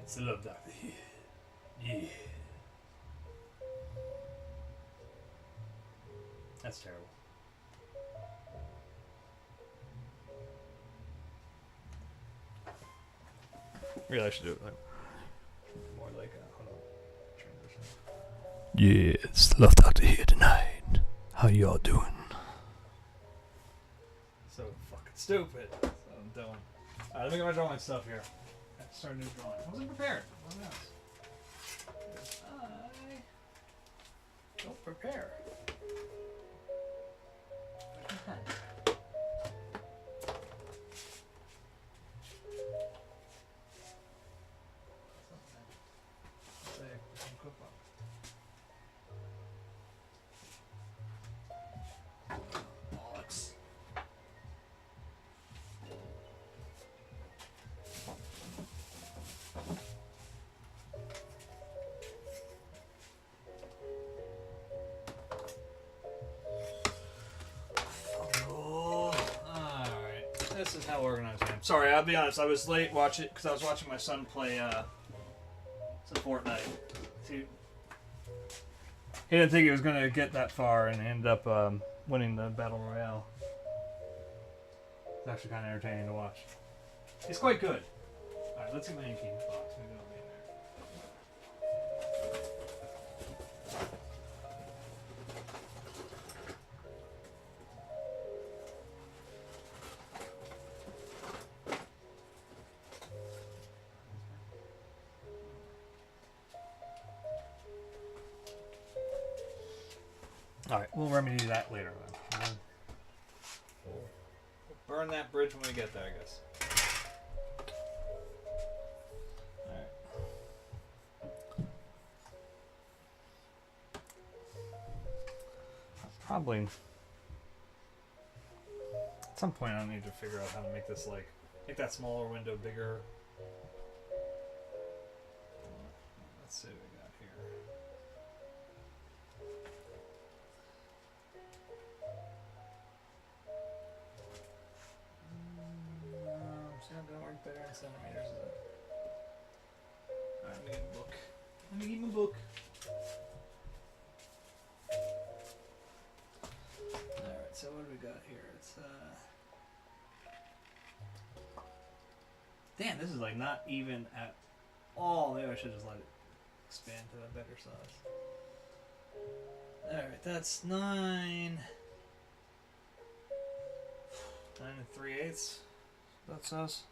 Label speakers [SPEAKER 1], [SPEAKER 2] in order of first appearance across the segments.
[SPEAKER 1] It's the love doctor here. Yeah. That's terrible. Really, I should do it like more like a transition. Yeah, it's the love doctor here tonight. How y'all doing? So fucking stupid. That's what I'm doing. Alright, let me get my drawing stuff here. I have to start a new drawing. I wasn't prepared. What else? I don't prepare. This is how organized I am. Sorry, I'll be honest. I was late watching because I was watching my son play some Fortnite. He didn't think he was going to get that far and ended up winning the Battle Royale. It's actually kind of entertaining to watch. He's quite good. Alright, let's get my inking box. Maybe it'll be in there. Alright, we'll remedy that later then. We'll burn that bridge when we get there, I guess. Alright. Probably at some point I'll need to figure out how to make this make that smaller window bigger. Let's see what we got here. See how that work better in centimeters, is it? Alright, let me get a book. Let me get my book. Alright, so what do we got here? It's damn, this is like not even at all. Maybe I should just let it expand to a better size. Alright, that's 9 3/8. That says.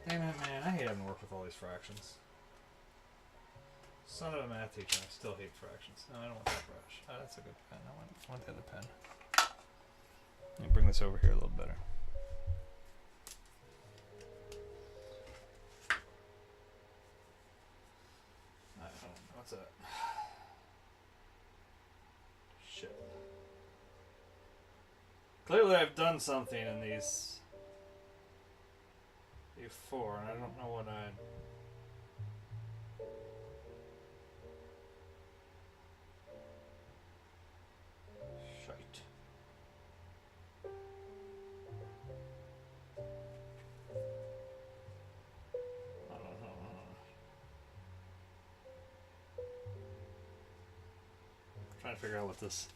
[SPEAKER 1] Damn it, man. I hate having to work with all these fractions. Son of a math teacher, I still hate fractions. No, I don't want that brush. Oh, that's a good pen. I want the other pen. Let me bring this over here a little better. Alright, hold on. What's that? Shit. Clearly I've done something in these before, and I don't know what I... Shite. I'm trying to figure out what this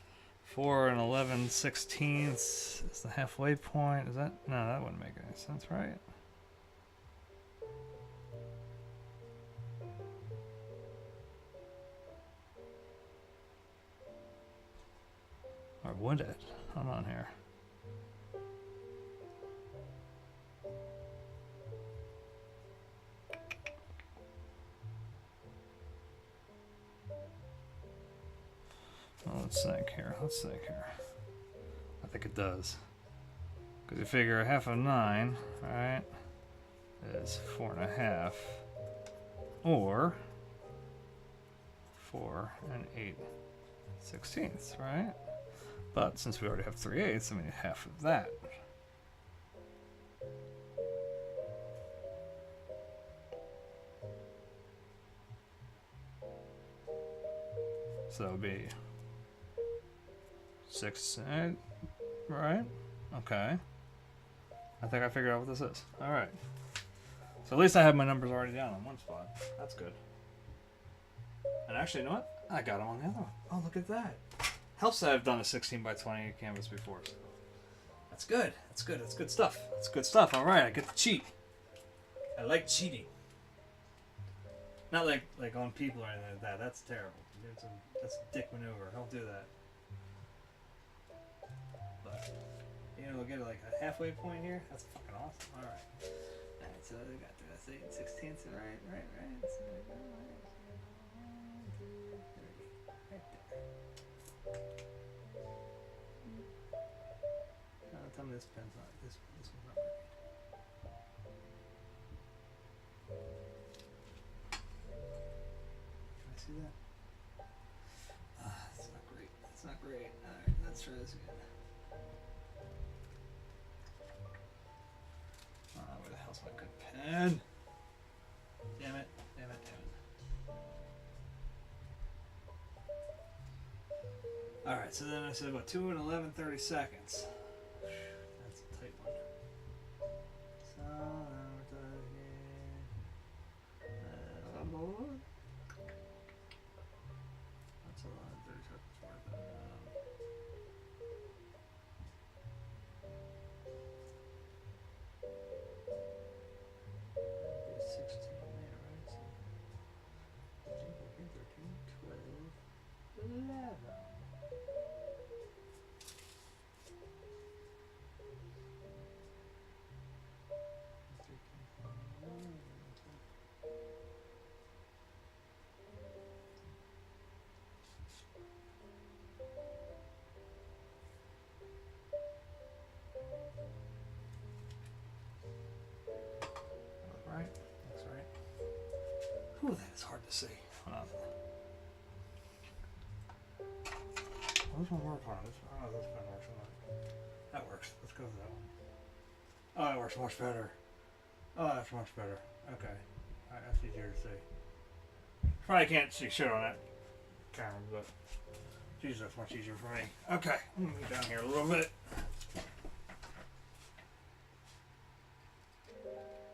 [SPEAKER 1] 4 and 11/16 is the halfway point. Is that... No, that wouldn't make any sense, right? Or would it? Hold on here. Well, let's think here. Let's think here. I think it does. Because you figure 1/2 of 9, right, is 4 1/2. Or 4 8/16, right? But since we already have 3/8, I mean 1/2 of that. So that would be 6, right? Okay. I think I figured out what this is. Alright. So at least I have my numbers already down on one spot. That's good. And actually, you know what? I got them on the other one. Oh, look at that. Helps that I've done a 16 by 20 canvas before. So that's good. That's good. That's good stuff. That's good stuff. All right, I get to cheat. I like cheating. Not like on people or anything like that. That's terrible. That's a dick maneuver. Don't do that. But you know, we'll get like a halfway point here. That's fucking awesome. All right. All right. So we got the 8 16ths. Right. So we go right there. Tell me this pen's not this one's not working. Can I see that? It's not great. It's not great. Alright, let's try this again. Where the hell's my good pen? Damn it. Alright, so then I said what, 2 and 11 30 seconds. That's a tight one. So we're talking that's a lot of 30 seconds worth of 16 there, right? So 13, 14, 13, 12, 11. Ooh, that is hard to see. Hold on. This one work on this. Oh, this pen works on that. That works. Let's go with that one. Oh, that works much better. Oh, that's much better. Okay. Alright, that's easier to see. Probably can't see shit on that camera, but geez, that's much easier for me. Okay, I'm gonna move down here a little bit.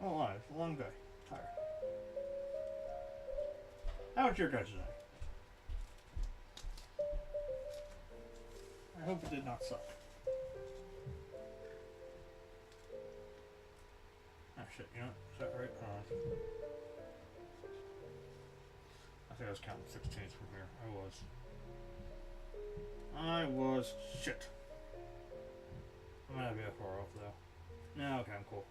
[SPEAKER 1] Oh, wow, it's a long day. Tired. How was your guys' night? I hope it did not suck. Oh shit, you know what? Is that right? I think I was counting 16ths from here. I was. Shit. I might not be that far off though. No, okay, I'm cool.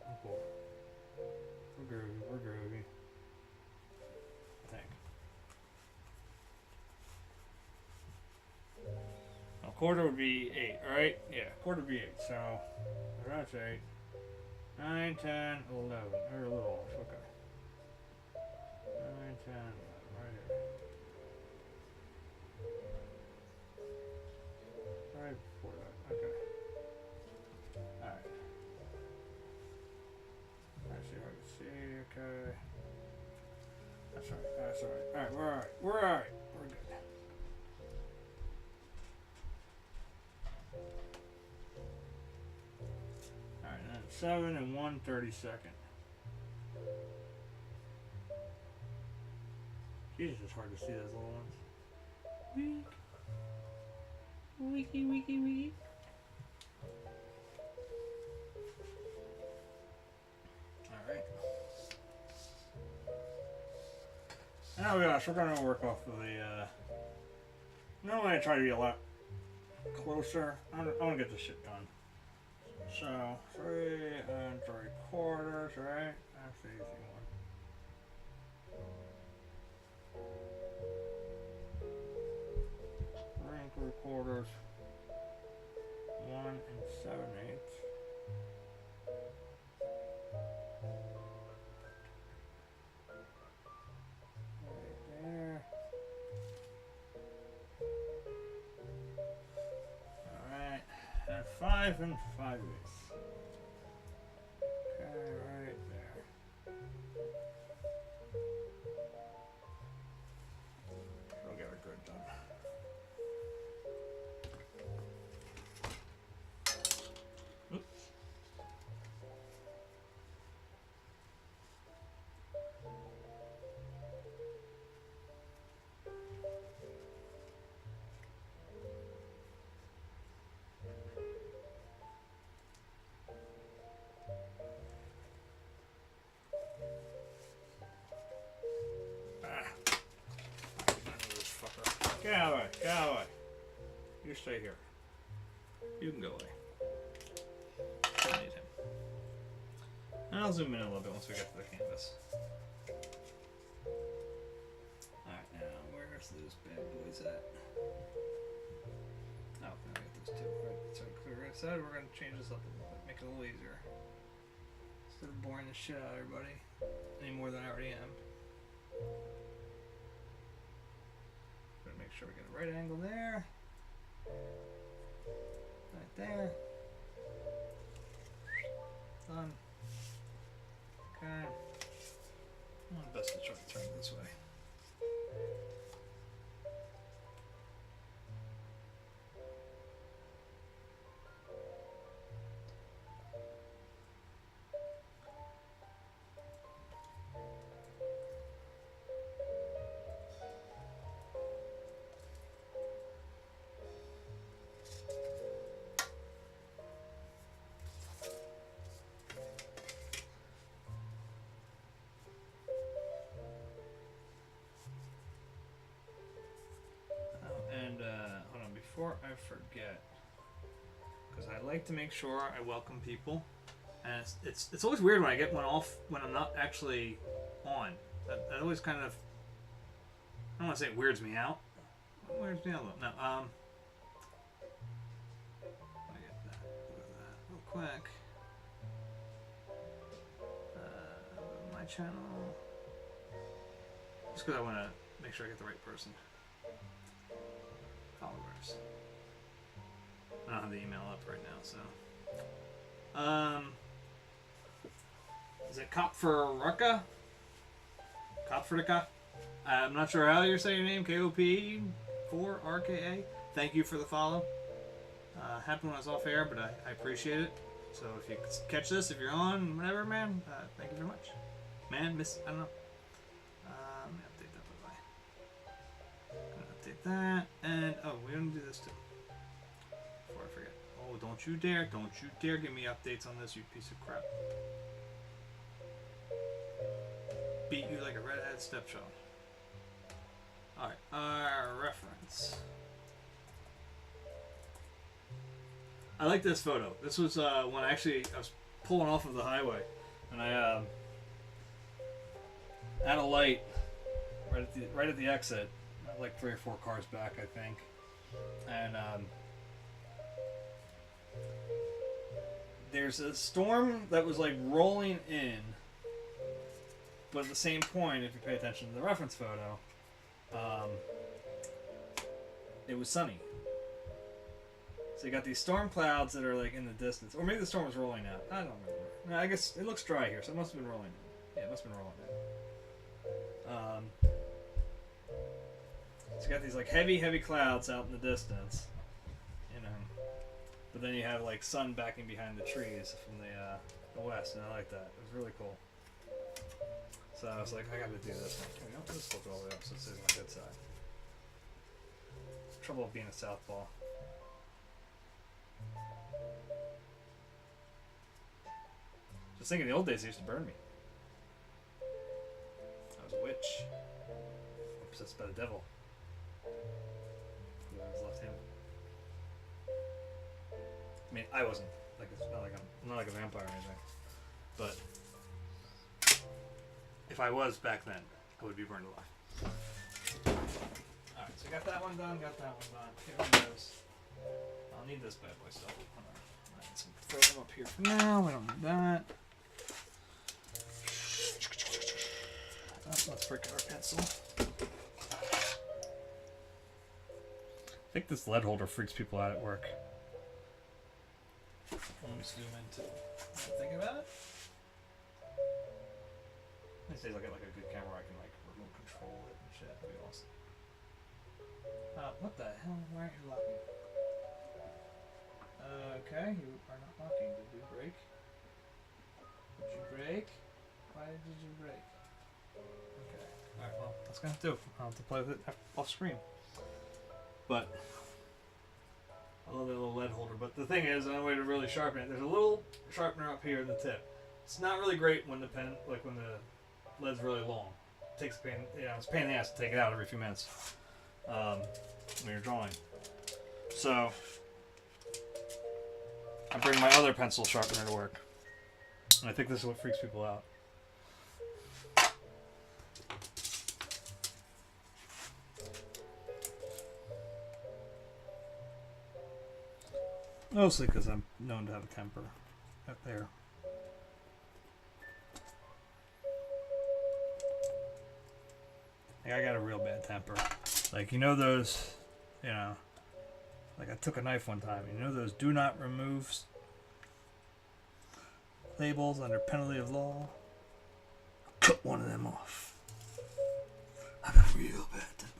[SPEAKER 1] We're groovy. I think. A quarter would be 8, right? Yeah, quarter would be 8. So that's 8. 9, 10, 11. Or a little off. Okay. 9, 10, 11. Right here. Right before that. Okay. Alright. Let's see if I can see. Okay. That's alright. Alright, we're alright. We're good. Alright, then 7 and 1/32. Jesus, it's hard to see those little ones. Wiki. Alright. Now gosh, we're gonna work off of the normally I try to be a lot closer. I wanna get this shit done. So 3 3/4, right? That's the easy one. 3 3/4, 1 7/8. Right there. Alright, and 5 5/8. Okay, right there. We'll get it good done. Get out of the way. Get out of the way. You stay here. You can go away. I need him. And I'll zoom in a little bit once we get to the canvas. Alright, now where's those bad boys at? Oh, now we got those two. Right, so we decided we're going to change this up a little bit, make it a little easier. Instead of boring the shit out of everybody any more than I already am. Gonna make sure we get a right angle there. Right there. Done. Okay. Well, best to try to turn it this way. Hold on, before I forget, because I like to make sure I welcome people, and it's always weird when I get one off when I'm not actually on. That always kind of, I don't want to say it weirds me out. It weirds me out a little. No, let me get that. Look at that real quick. My channel. Just because I want to make sure I get the right person. Followers. I don't have the email up right now, so. Is it Kopferrucka? Kopferrucka? I'm not sure how you're saying your name. KOP4RKA. Thank you for the follow. Happened when I was off air, but I appreciate it. So if you catch this, if you're on, whatever, man, thank you very much. Man, miss, I don't know. Let me update that, by the way. Gonna update that, and oh, we're gonna do this too. Before I forget. Oh, don't you dare give me updates on this, you piece of crap. Beat you like a red-headed stepchild. Alright, our reference. I like this photo. This was when I was pulling off of the highway, and I had a light right at the exit, like 3 or 4 cars back, I think, and there's a storm that was like rolling in, but at the same point, if you pay attention to the reference photo, it was sunny. So you got these storm clouds that are like in the distance, or maybe the storm was rolling out. I don't remember. No, I guess it looks dry here, so it must have been rolling in. Yeah, it must have been rolling in. So you got these like heavy clouds out in the distance, you know. But then you have like sun backing behind the trees from the west, and I like that. It was really cool. So I was like, I gotta do this one. Okay, I'll just flip it all the way up so it stays on the good side. Trouble of being a southpaw. Just thinking, the old days they used to burn me. I was a witch. Possessed by the devil. I was left-handed. I mean, I wasn't. Like, it's not like I'm not like a vampire or anything. But if I was back then, I would be burned alive. Alright, so got that one done, got that one done. Here goes. I'll need this bad boy still. Hold on. Alright, so throw them up here for now. We don't need that. Let's break our pencil. I think this lead holder freaks people out at work. Let me zoom in too. Think about it. These days I get like a good camera I can like remote control it and shit. That'd be awesome. What the hell? Why aren't you locking? Okay, you are not locking. Did you break? Did you break? Why did you break? Okay. Alright, well, that's gonna have to do. I'll have to play with it off screen. But I love that little lead holder. But the thing is, another way to really sharpen it, there's a little sharpener up here in the tip. It's not really great when the pen, like when the lead's really long. It takes a pain, it's a pain in the ass to take it out every few minutes. when you're drawing. So I bring my other pencil sharpener to work. And I think this is what freaks people out. Mostly because I'm known to have a temper up there. Like, I got a real bad temper. Like, you know those, you know, like I took a knife one time. You know those do not remove labels under penalty of law? Cut one of them off. I got a real bad temper.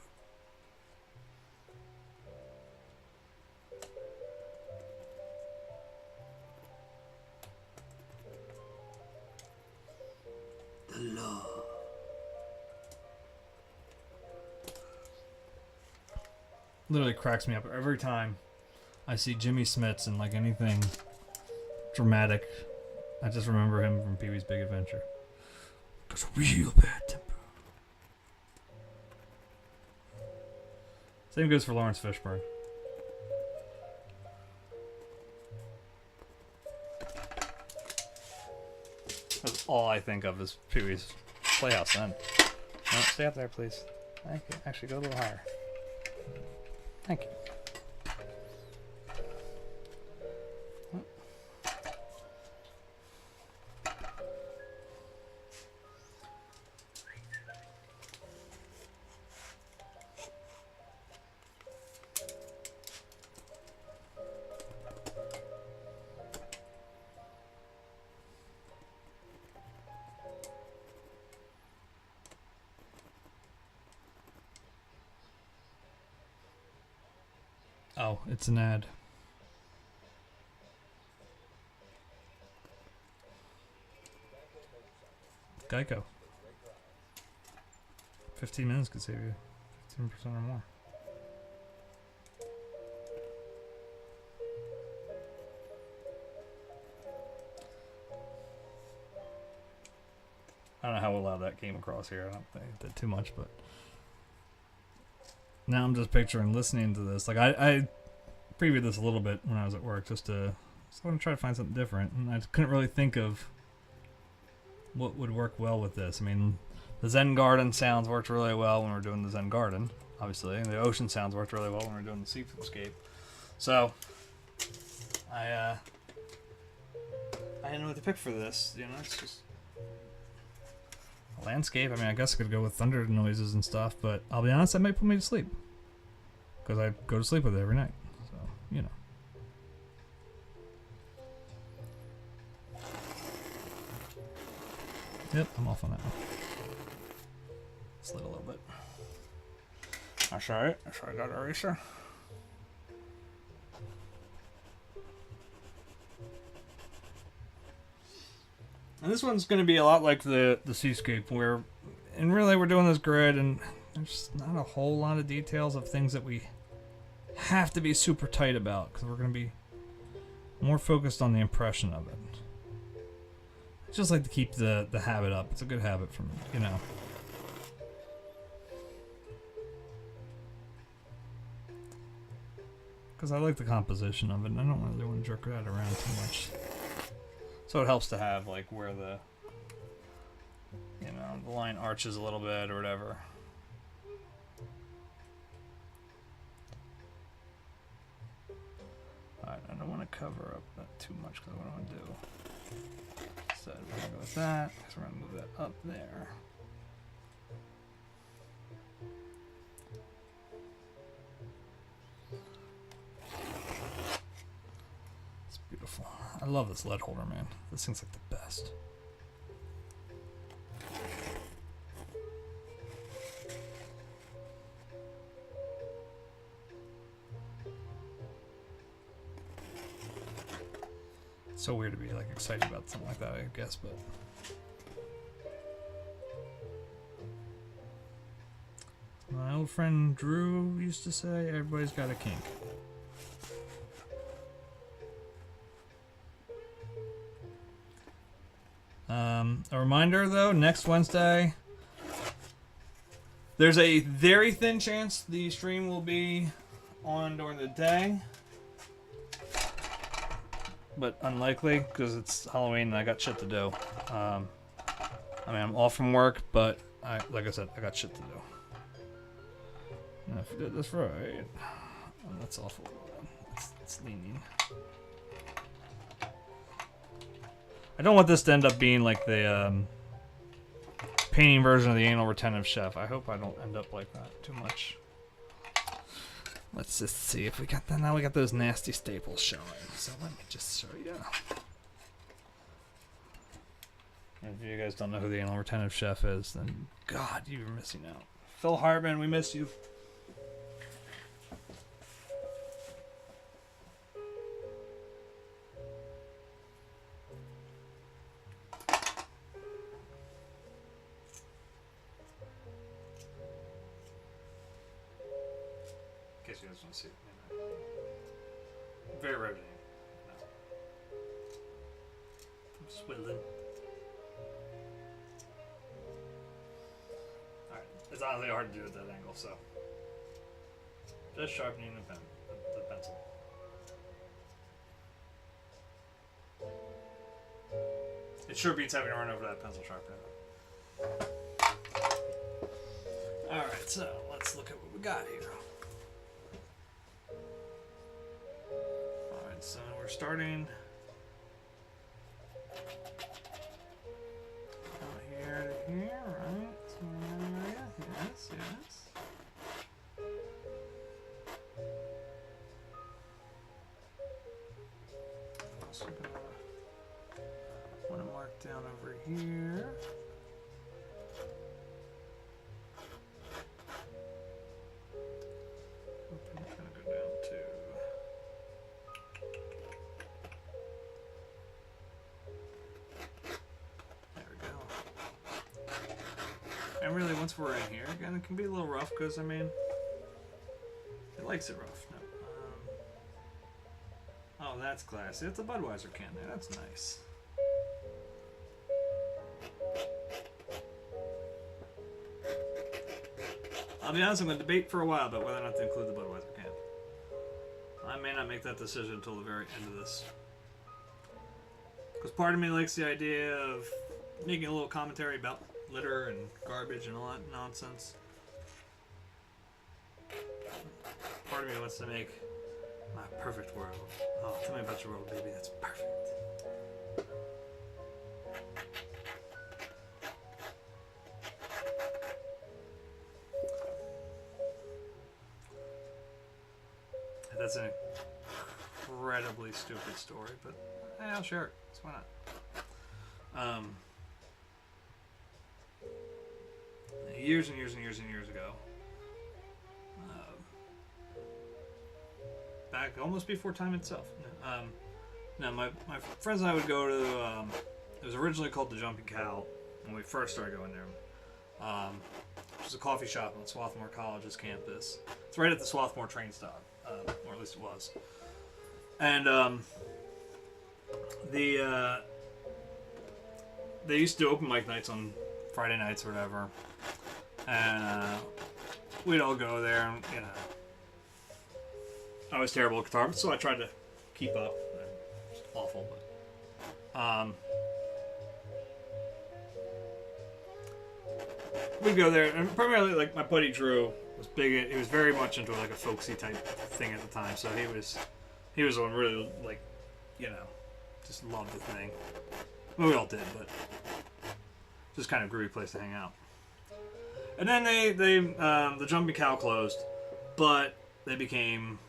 [SPEAKER 1] The law. Literally cracks me up every time I see Jimmy Smits in like anything dramatic. I just remember him from Pee-wee's Big Adventure. That's a real bad temper. Same goes for Lawrence Fishburne. That's all I think of is Pee-wee's Playhouse then. No, stay up there, please. Thank you. Actually, go a little higher. Thank you. Oh, it's an ad. Geico. 15 minutes could save you 15% or more. I don't know how loud that came across here. I don't think it did too much, but now I'm just picturing listening to this. Like I previewed this a little bit when I was at work, just to try to find something different, and I couldn't really think of what would work well with this. I mean, the Zen Garden sounds worked really well when we were doing the Zen Garden, obviously, and the ocean sounds worked really well when we were doing the seascape. So I didn't know what to pick for this. You know, it's just a landscape. I mean, I guess I could go with thunder noises and stuff, but I'll be honest, that might put me to sleep because I go to sleep with it every night. So, you know. Yep, I'm off on that one. Slid a little bit. That's alright. That's why I got an eraser. And this one's going to be a lot like the seascape, where, and really we're doing this grid, and there's not a whole lot of details of things that we have to be super tight about, because we're going to be more focused on the impression of it. I just like to keep the habit up. It's a good habit for me, you know. Because I like the composition of it, and I don't really want to jerk that around too much. So it helps to have, like, where the, you know, the line arches a little bit or whatever. Alright, I don't want to cover up that too much, because what I want to do, instead we're going to go with that, because we're going to move that up there. It's beautiful. I love this lead holder, man. This thing's like the best. It's so weird to be like excited about something like that, I guess, but my old friend Drew used to say, everybody's got a kink. A reminder though, next Wednesday, There's a very thin chance the stream will be on during the day, but unlikely because it's Halloween and I got shit to do. I mean, I'm off from work, but like I said, I got shit to do. And if I did this right, oh, that's awful. It's leaning. I don't want this to end up being like the painting version of the anal retentive chef. I hope I don't end up like that too much. Let's just see if we got that. Now we got those nasty staples showing. So let me just show you. If you guys don't know who the anal retentive chef is, then God, you're missing out. Phil Hartman, we miss you. In case you guys want to see it. Very riveting. No. I'm swiddling. Alright, it's honestly hard to do at that angle, so just sharpening the pencil. It sure beats having to run over that pencil sharpener. Alright, so let's look at what we got here. Alright, so we're starting out here to here, right? Yes, yes. Also want to mark down over here. I'm gonna go down to there we go. And really, once we're in here, again, it can be a little rough because I mean, it likes it rough. No. Oh, that's classy. It's a Budweiser can there. That's nice. I'll be honest, I'm going to debate for a while about whether or not to include the Budweiser can. I may not make that decision until the very end of this. Because part of me likes the idea of making a little commentary about litter and garbage and all that nonsense. Part of me wants to make my perfect world. Oh, tell me about your world, baby. That's perfect. That's an incredibly stupid story, but hey, I'll share it. So why not? Years and years and years and years ago, back almost before time itself. Now my friends and I would go to. It was originally called the Jumping Cow when we first started going there. Which is a coffee shop on Swarthmore College's campus. It's right at the Swarthmore train stop. Or at least it was. And they used to do open mic nights on Friday nights or whatever, and we'd all go there. And you know, I was terrible at guitar, so I tried to keep up. It's awful, but we'd go there, and primarily like my buddy Drew was big. He was very much into like a folksy type thing at the time, so he was one really like, you know, just loved the thing. Well, we all did, but just kind of a groovy place to hang out. And then the Jumping Cow closed, but they became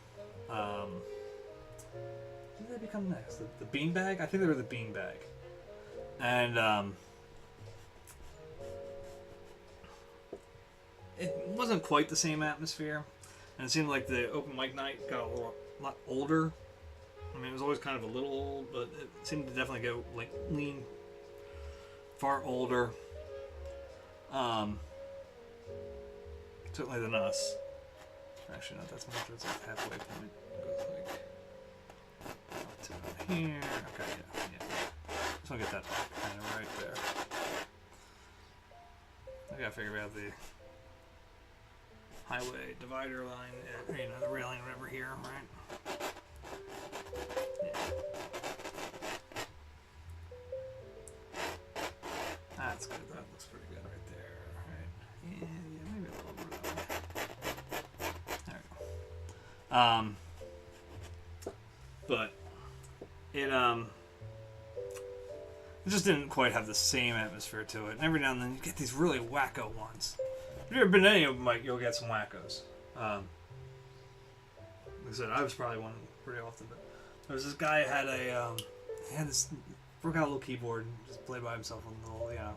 [SPEAKER 1] what did they become next? The Beanbag? I think they were the Beanbag, and it wasn't quite the same atmosphere, and it seemed like the open mic night got a lot older. I mean, it was always kind of a little old, but it seemed to definitely go like lean far older. Certainly than us. Actually, no, that's much. It's like halfway point. It goes like up to here. Okay, yeah. Just want to get that kind of right there. I gotta figure out the highway divider line, you know, the railing or whatever here, right? Yeah. That's good. That looks pretty good right there, right? Yeah, maybe a little bit of that. There we go. But it just didn't quite have the same atmosphere to it. And every now and then you get these really wacko ones. If you've ever been to any of them, you'll get some wackos. Like I said, I was probably one pretty often. But there was this guy who had he had this, broke out a little keyboard and just played by himself on the little, you know,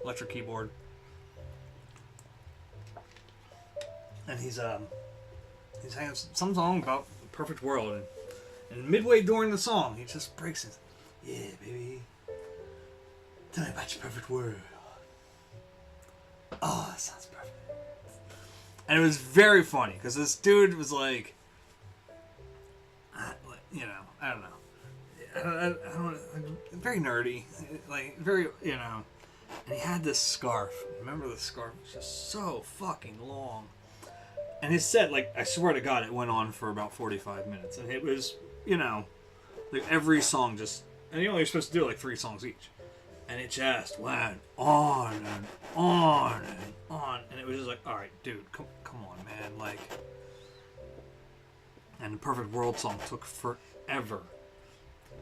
[SPEAKER 1] electric keyboard. And he's hanging some song about the perfect world. And midway during the song, he just breaks it. Yeah, baby. Tell me about your perfect world. Oh, that sounds perfect. And it was very funny because this dude was like, you know, I don't know. I don't very nerdy, like very, you know. And he had this scarf. Remember the scarf? It was just so fucking long. And his set, like, I swear to God, it went on for about 45 minutes. And it was, you know, like every song just, and you're only supposed to do like 3 songs each. And it just went on and on and on. And it was just like, all right, dude, come on, man. Like, and the Perfect World song took forever.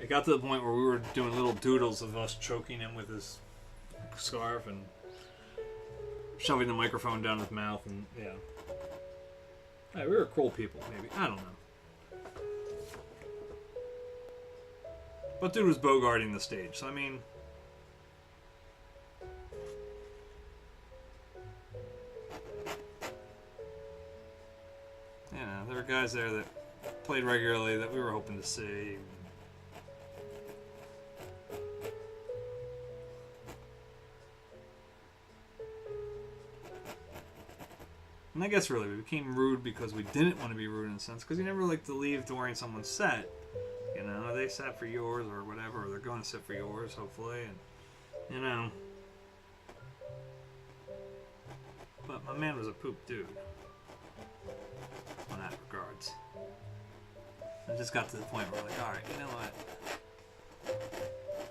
[SPEAKER 1] It got to the point where we were doing little doodles of us choking him with his scarf and shoving the microphone down his mouth. And, yeah. Hey, we were cruel people, maybe. I don't know. But dude was bogarting the stage, so I mean... You know, there were guys there that played regularly that we were hoping to see. And I guess really we became rude because we didn't want to be rude in a sense, because you never like to leave during someone's set. You know, they sat for yours or whatever, or they're going to sit for yours, hopefully, and, you know. But my man was a poop dude. On that regards. I just got to the point where we're like, alright, you know what?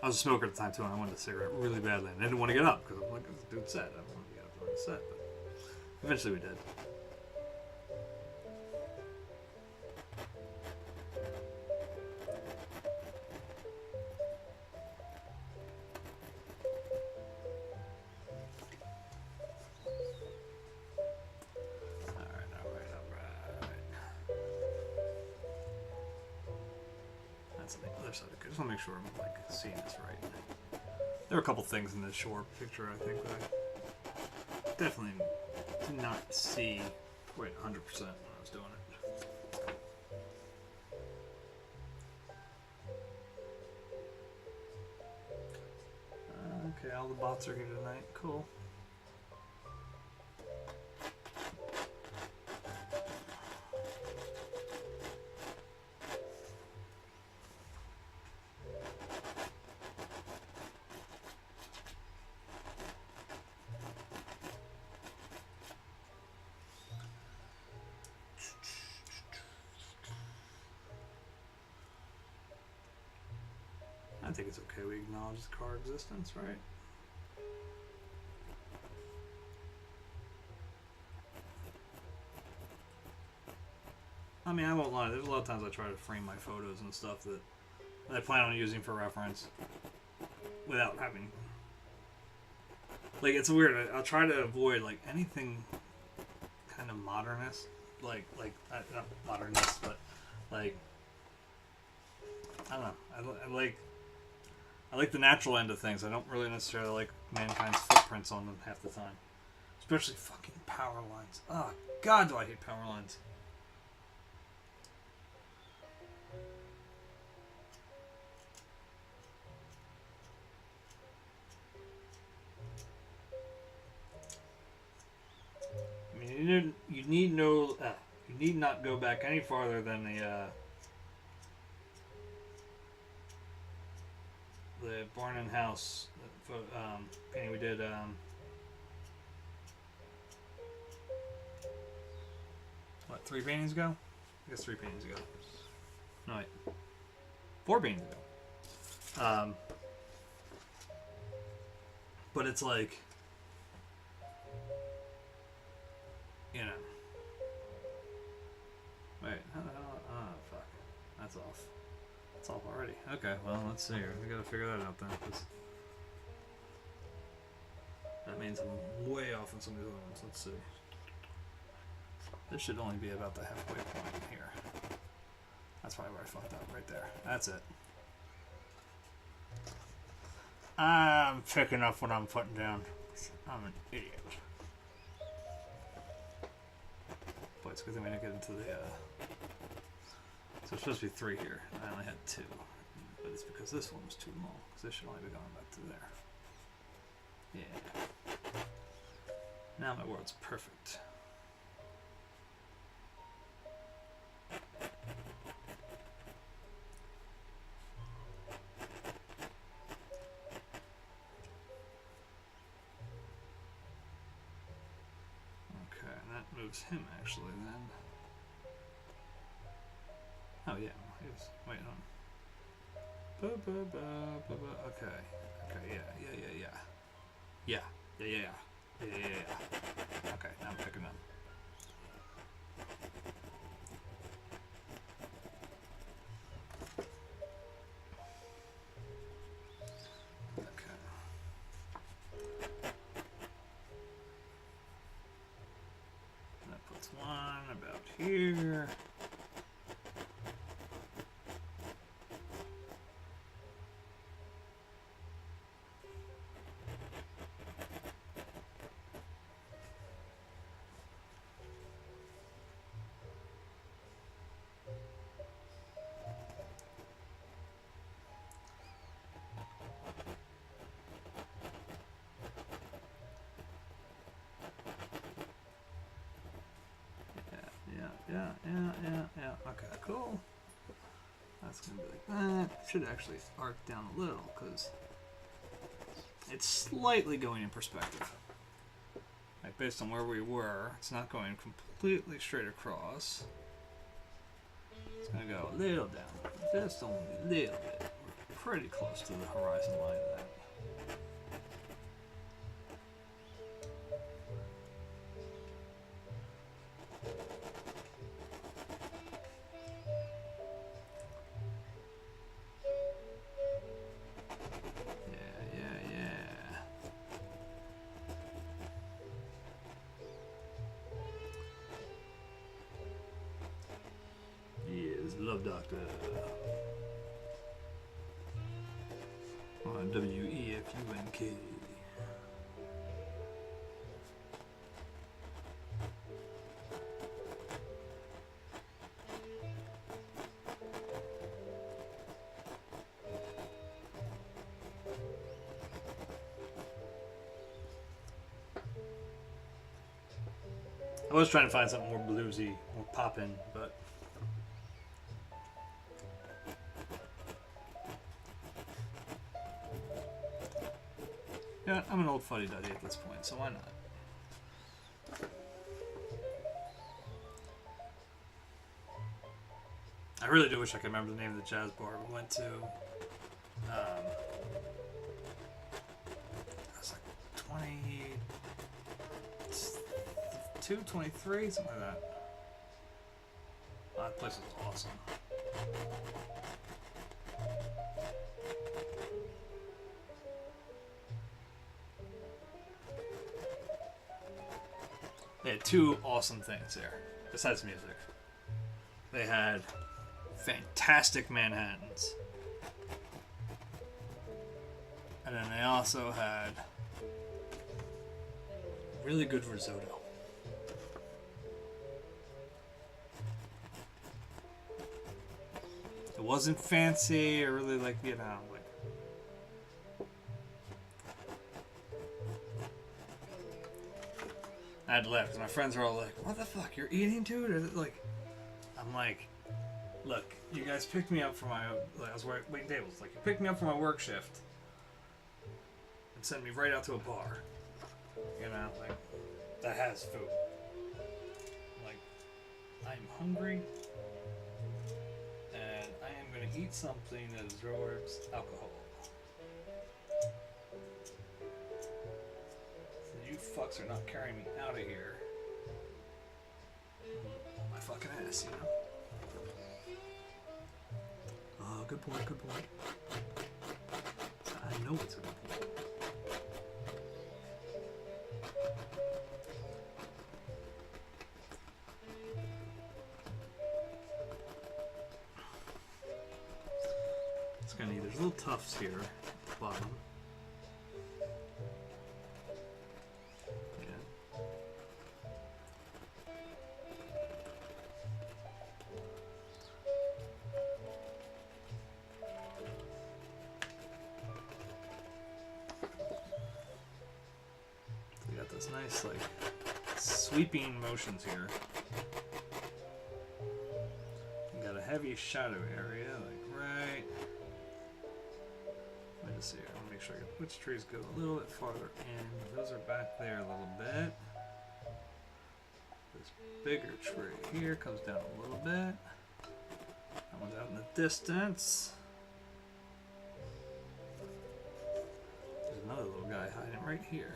[SPEAKER 1] I was a smoker at the time too, and I wanted a cigarette really badly, and I didn't want to get up, because I'm like, this dude's set. I don't want to get up during the set, but eventually we did. I just want to make sure I'm like seeing this right. There are a couple things in this shore picture I think that I definitely did not see quite 100% when I was doing it. Okay, all the bots are here tonight. Cool. I think it's okay we acknowledge the car existence, right? I mean, I won't lie, there's a lot of times I try to frame my photos and stuff that I plan on using for reference without having... Like, it's weird, I'll try to avoid, like, anything kind of modernist. Like not modernist, but, like... I don't know, I like the natural end of things. I don't really necessarily like mankind's footprints on them half the time. Especially fucking power lines. Oh, God, do I hate power lines. I mean, you need not go back any farther than the barn and house painting we did. what, 3 paintings ago? I guess 3 paintings ago. No, wait. 4 paintings ago. But it's like, you know. Wait, how the hell? Oh, fuck. That's off. That's off already. Okay, well, let's see here. We gotta figure that out then, because that means I'm way off on some of the other ones. Let's see. This should only be about the halfway point here. That's probably where I fucked up, right there. That's it. I'm picking up what I'm putting down. I'm an idiot. But it's a good thing we didn't get into the, so it's supposed to be 3 here. I only had 2. But it's because this one was too long. Because this should only be going back to there. Yeah. Now my world's perfect. Moves him actually then. Oh yeah, wait on. Okay. Okay, yeah. Okay, now I'm picking them. Here. Yeah. Okay, cool. That's gonna be like that. Should actually arc down a little because it's slightly going in perspective. Like based on where we were, it's not going completely straight across. It's gonna go a little down, just only a little bit. We're pretty close to the horizon line of that. Love Doctor on WEFUNK. I was trying to find something more bluesy, more poppin', but yeah, I'm an old fuddy-duddy at this point, so why not? I really do wish I could remember the name of the jazz bar we went to. It was like 22, 23, something like that. Oh, that place was awesome. They had 2 awesome things there, besides music. They had fantastic Manhattans. And then they also had really good risotto. It wasn't fancy or really like, you know, like I had left, and my friends were all like, "What the fuck? You're eating, dude?" Or like, I'm like, "Look, you guys picked me up for my. Like, I was waiting tables. Like, you picked me up for my work shift, and sent me right out to a bar. You know, like that has food. Like, I'm hungry, and I am going to eat something that absorbs alcohol. So you fucks are not carrying me out of here. On my fucking ass, you know? Oh, good point, good point. I know it's a good point. It's gonna need these little tufts here at the bottom. This nice, like, sweeping motions here. You got a heavy shadow area, like right. Let me just see here. I want to make sure I get which trees go a little bit farther in. Those are back there a little bit. This bigger tree here comes down a little bit. That one's out in the distance. There's another little guy hiding right here.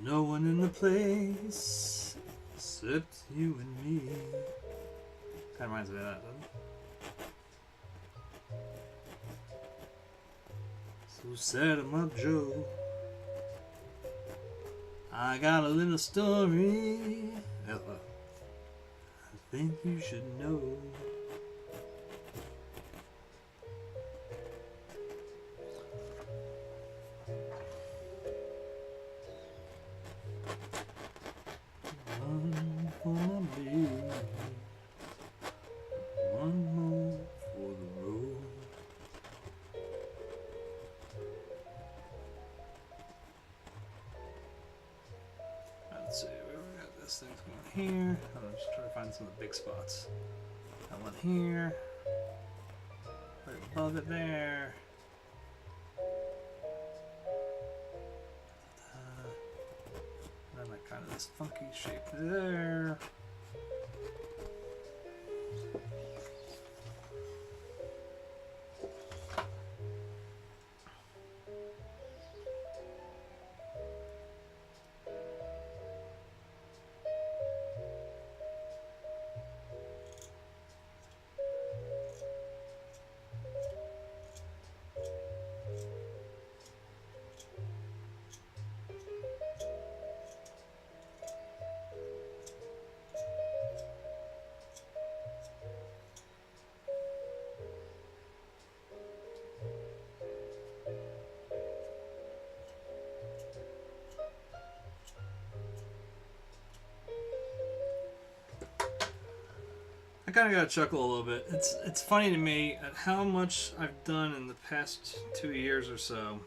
[SPEAKER 1] No one in the place except you and me. Kind of reminds me of that, doesn't it? So set 'em up, Joe. I got a little story I think you should know. Here, I'll just try to find some of the big spots. That one here, right above it there. And then like kind of this funky shape there. I kind of got to chuckle a little bit. It's funny to me at how much I've done in the past 2 years or so,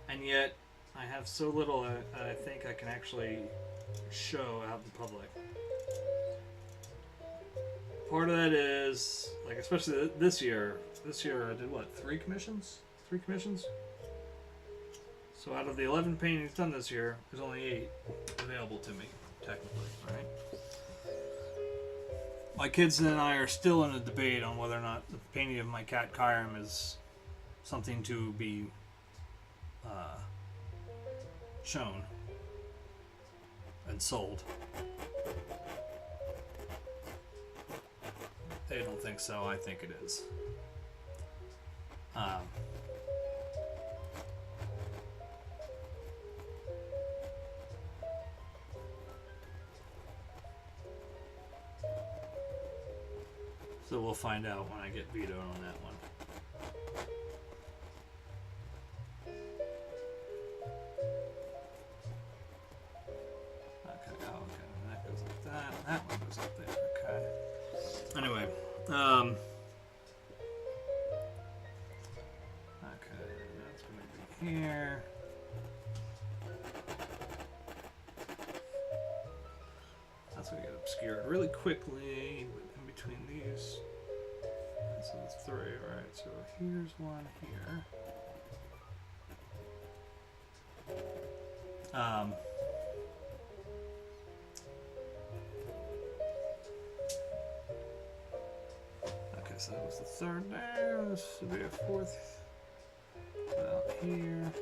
[SPEAKER 1] and yet I have so little that I think I can actually show out in the public. Part of that is, like, especially this year. This year I did what, 3 commissions? 3 commissions? So out of the 11 paintings done this year, there's only 8 available to me, technically, right? My kids and I are still in a debate on whether or not the painting of my cat Kyram is something to be shown and sold. They don't think so. I think it is. So we'll find out when I get vetoed on that one. Okay, oh, okay, that goes like that. That one obscured really quickly in between these. And so that's 3, right? So here's one here. Okay, so that was the 3rd there. This should be a 4th out here.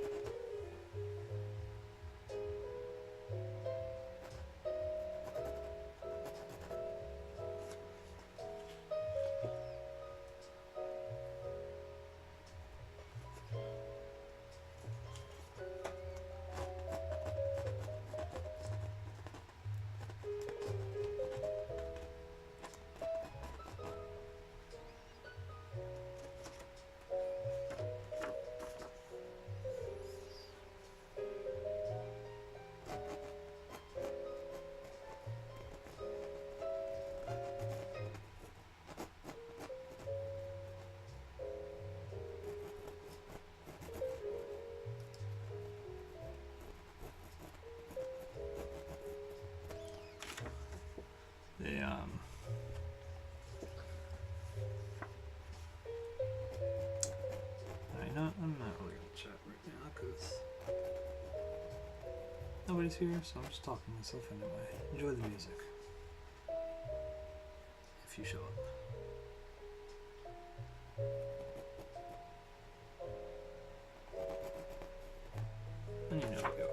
[SPEAKER 1] I'm not really gonna chat right now because nobody's here, so I'm just talking to myself anyway. Enjoy the music. If you show up. And you know who you are.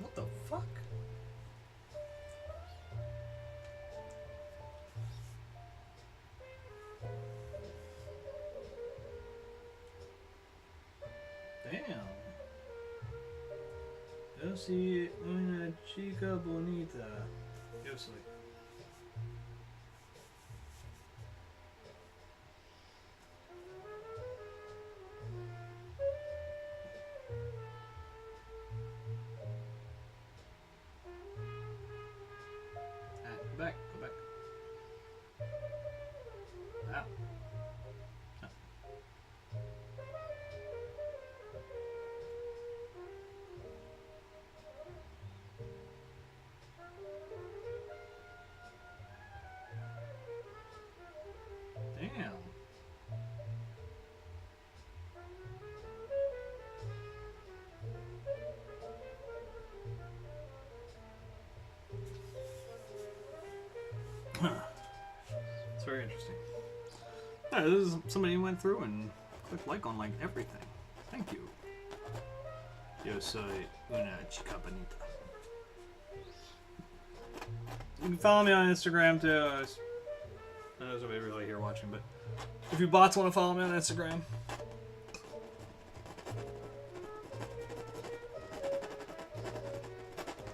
[SPEAKER 1] What the fuck? Damn. Yo soy una chica bonita. Yo soy. Go back, go back. Out. Oh. Damn. It's very interesting. Yeah, this is somebody who went through and clicked like on like everything. Thank you. Yo soy una chica bonita. You can follow me on Instagram too.
[SPEAKER 2] there's nobody really here watching, but if you bots want to follow me on Instagram,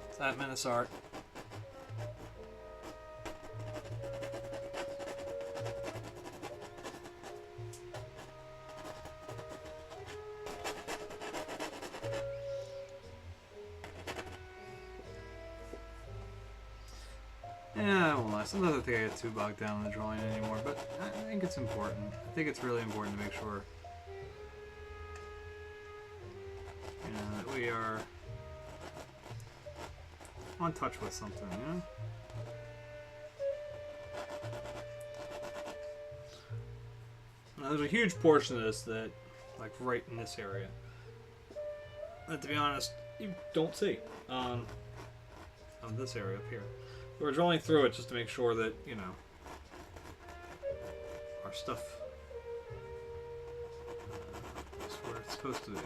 [SPEAKER 2] it's at Menaceart. Yeah, well, sometimes I think I get too bogged down in the drawing anymore, but I think it's important. I think it's really important to make sure, you know, that we are on touch with something, you know? Now, there's a huge portion of this that, like, right in this area, that, to be honest, you don't see on this area up here. We're drawing through it just to make sure that, you know, our stuff is where it's supposed to be.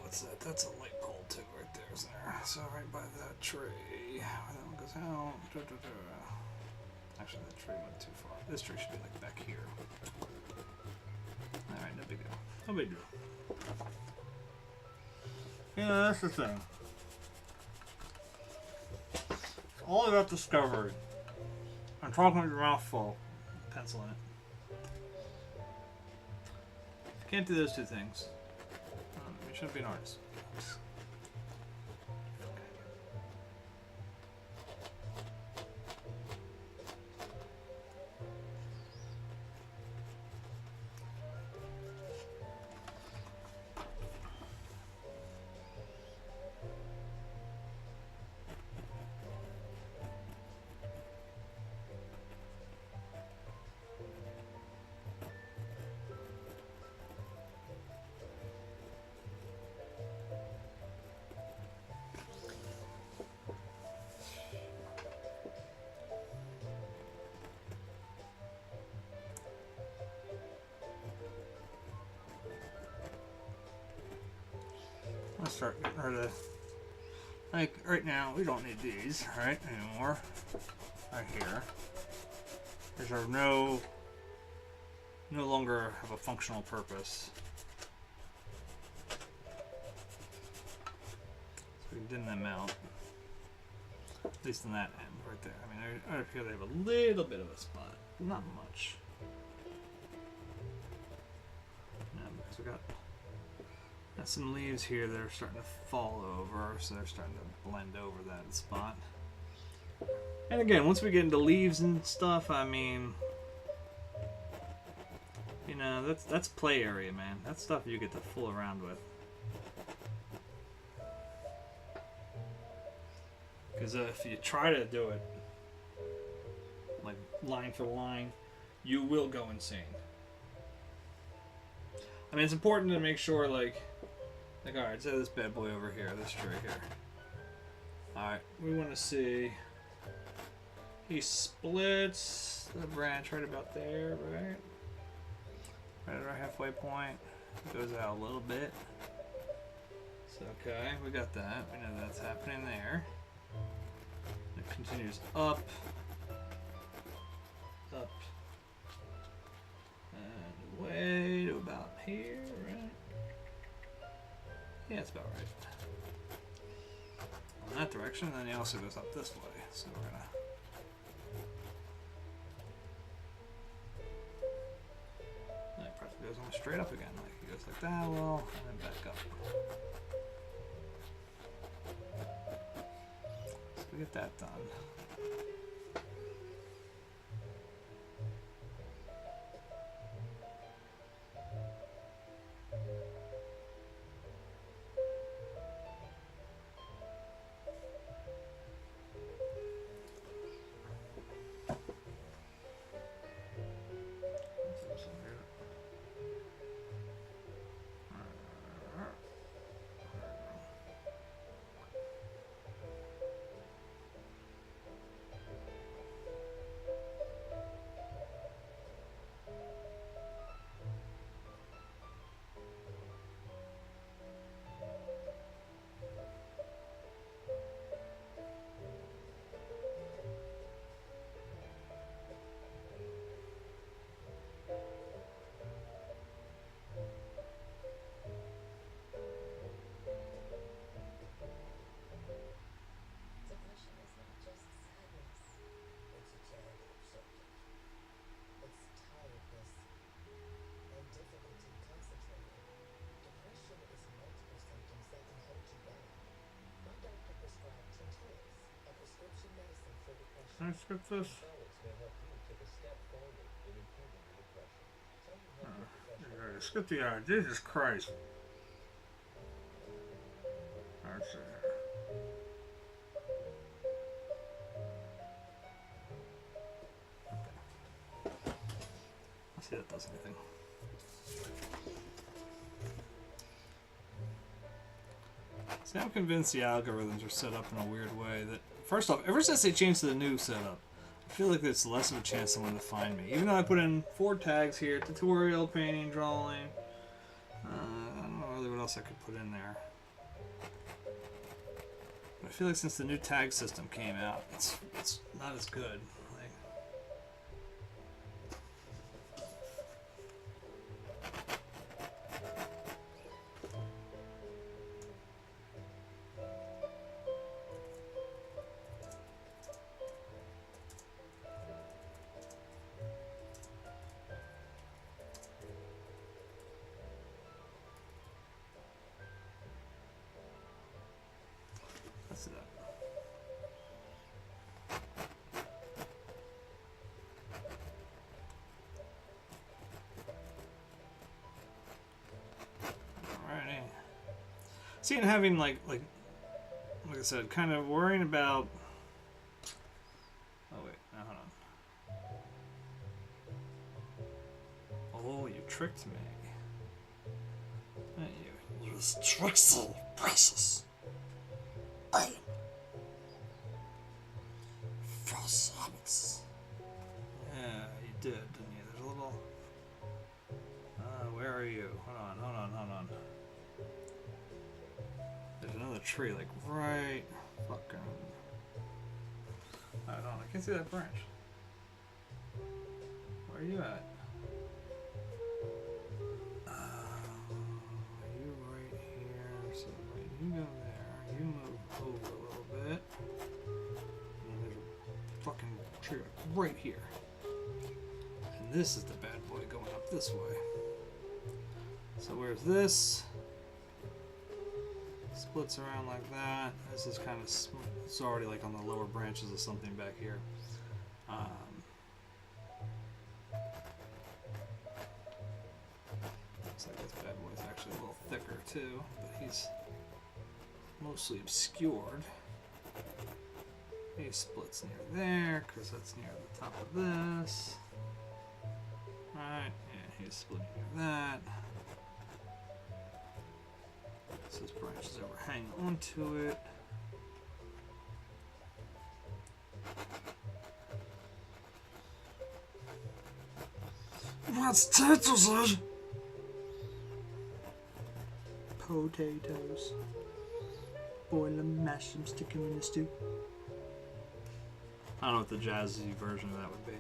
[SPEAKER 2] What's that? That's a light pole too, right there, isn't there? So right by that tree. That one goes out. Actually, that tree went too far. This tree should be like back here. Alright, no big deal. No big deal. You know, that's the thing. It's all about discovery. I'm talking with your mouth full. Pencil in it. If you can't do those two things, you shouldn't be an artist. Let's start getting rid of, like, right now we don't need these, right, anymore. Right here. These are no longer have a functional purpose. So we can dim them out. At least in that end, right there. I mean, right up here they have a little bit of a spot. Not much. No, because we got some leaves here that are starting to fall over, so they're starting to blend over that spot. And again, once we get into leaves and stuff, I mean, you know, that's play area, man. That's stuff you get to fool around with. Because if you try to do it like line for line, you will go insane. I mean, it's important to make sure, like alright, say this bad boy over here, this tree here. Alright, we want to see he splits the branch right about there, right? Right at our halfway point. Goes out a little bit. So, okay, we got that. We know that's happening there. It continues up, up, and way to about here, right? Yeah, it's about right. In that direction, and then he also goes up this way. So we're gonna. And it practically goes almost straight up again. Like he goes like that, well, and then back up. So we get that done. Can I skip this? Skip the Jesus Christ. Let's see here. Let's see if that does anything. See, I'm convinced the algorithms are set up in a weird way that, first off, ever since they changed to the new setup, I feel like it's less of a chance someone to find me. Even though I put in 4 tags here, tutorial, painting, drawing. I don't know really what else I could put in there. But I feel like since the new tag system came out, it's not as good. Let's see that. Alrighty. See, and having like I said, kind of worrying about. Oh wait, no, hold on. Oh, you tricked me. You use tricks and precious. False habits. Yeah, you did, didn't you? There's a little. Where are you? Hold on. There's another tree, like right fucking. I don't know. I can't see that branch. Where are you at? You right here. So wait, you go there. You move over a little bit. Fucking tree right here. And this is the bad boy going up this way. So where's this? Splits around like that. This is kind of, it's already like on the lower branches of something back here. Looks like this bad boy's actually a little thicker too, but he's mostly obscured. He splits near there, because that's near the top of this. Right, yeah, he's splitting near that. So his branches overhang onto it. What's turtles? Potatoes. Boil them, mash them, stick them in the stew. I don't know what the jazzy version of that would be.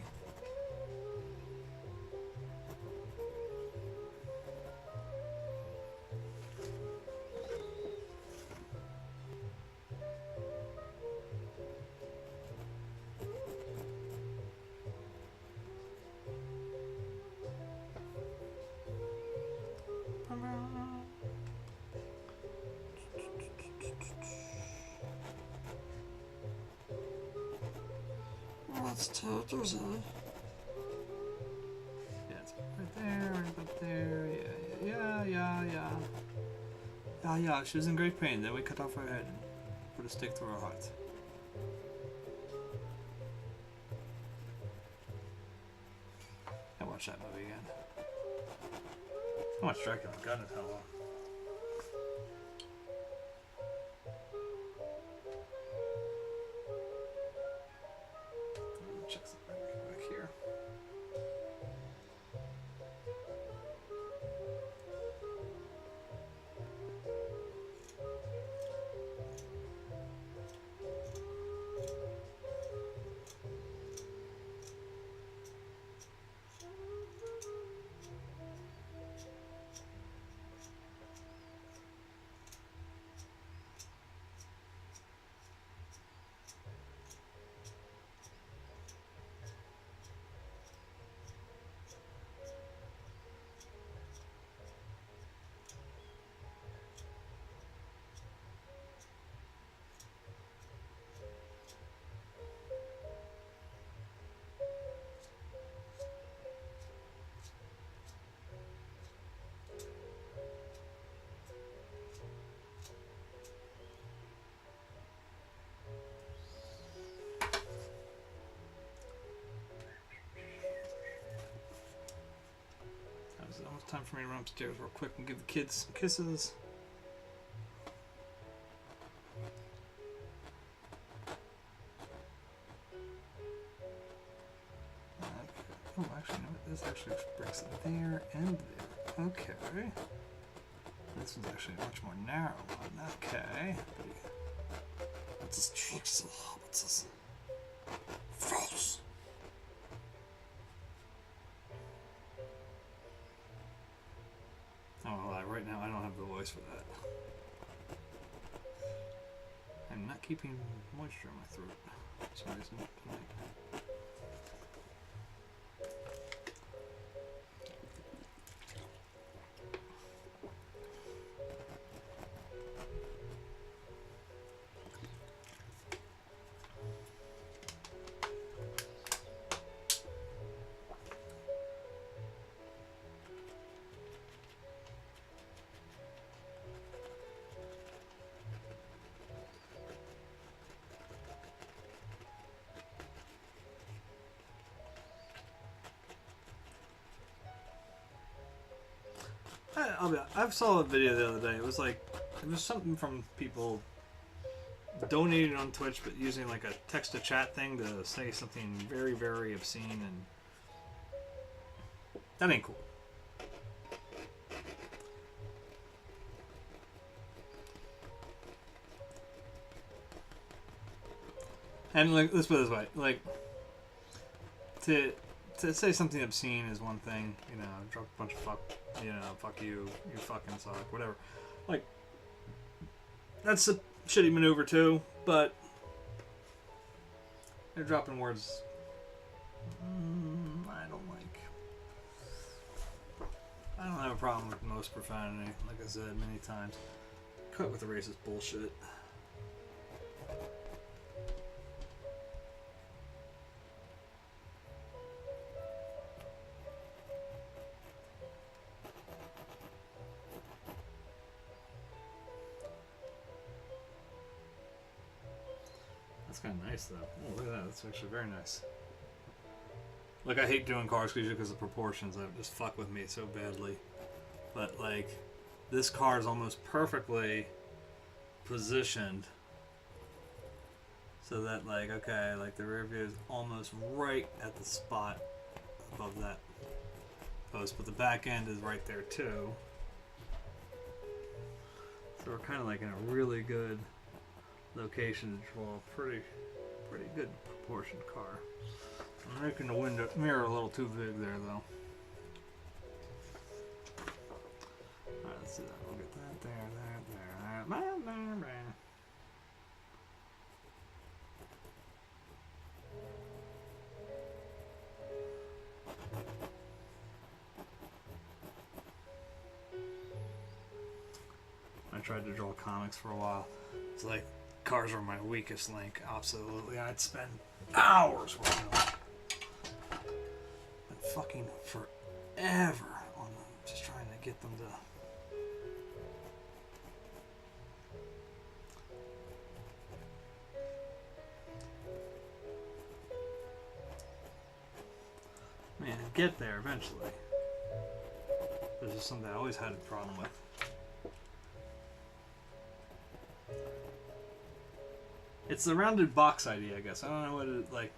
[SPEAKER 2] What's turtles? Yeah, it's right there, right up there. Yeah. She was in great pain. Then we cut off her head and put a stick through her heart. I watched that movie again. I watched Dracula. God knows how long. Check something back here. It's almost time for me to run upstairs real quick and give the kids some kisses. Okay. Oh, actually, no, this actually breaks it there and there. Okay. This one's actually a much more narrow one. Okay. What's this trick? What's this? False. Oh, right now I don't have the voice for that. I'm not keeping moisture in my throat for some reason tonight. I saw a video the other day. It was something from people donating on Twitch, but using like a text-to-chat thing to say something very, very obscene, and that ain't cool. And like, let's put it this way: like to say something obscene is one thing, you know, drop a bunch of fuck you, you fucking suck, whatever. Like, that's a shitty maneuver too, but they're dropping words I don't like. I don't have a problem with most profanity, like I said many times. Cut with the racist bullshit. kind of nice though. Oh, look at that. That's actually very nice. Like, I hate doing cars because of proportions. That just fuck with me so badly. But like, this car is almost perfectly positioned so that, like, okay, like the rear view is almost right at the spot above that post, but the back end is right there too. So we're kind of like in a really good location to draw a pretty good proportioned car. I'm making the window mirror a little too big there though. Alright, let's do that. We'll get that there. I tried to draw comics for a while. It's like, cars were my weakest link, absolutely. I'd spend hours working on them. Like, fucking forever on them, just trying to get them to... Man, get there eventually. This is something I always had a problem with. It's the rounded box idea, I guess. I don't know what it like,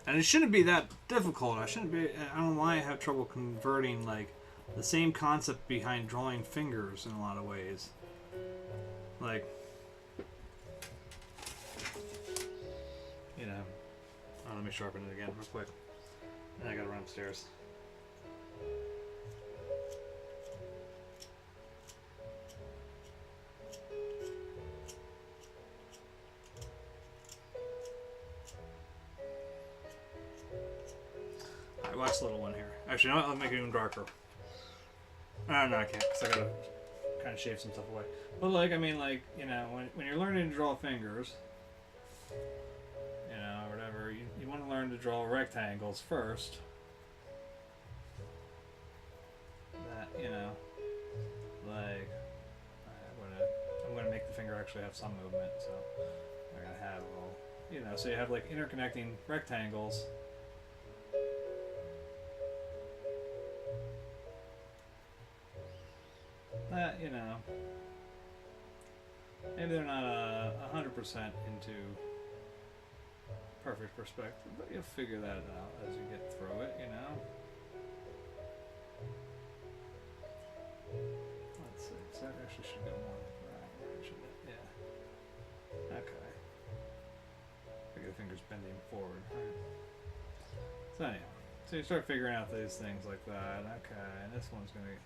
[SPEAKER 2] and it shouldn't be that difficult. I don't know why I have trouble converting like the same concept behind drawing fingers in a lot of ways. Like, you know, oh, let me sharpen it again real quick. And I gotta run upstairs. Alright, watch the little one here. Actually, you know what? I'll make it even darker. No, I can't, because I gotta kind of shave some stuff away. But, like, I mean, like, you know, when you're learning to draw fingers, you know, or whatever, you want to learn to draw rectangles first. That, you know, like, I'm gonna make the finger actually have some movement, so I'm gonna have all, you know, so you have like interconnecting rectangles. That, you know, maybe they're not 100% into perfect perspective, but you'll figure that out as you get through it, you know. Let's see, so that actually should go more right, shouldn't it? Yeah. Okay. Figure the finger's bending forward, right? So anyhow, so you start figuring out these things like that. Okay, and this one's gonna be,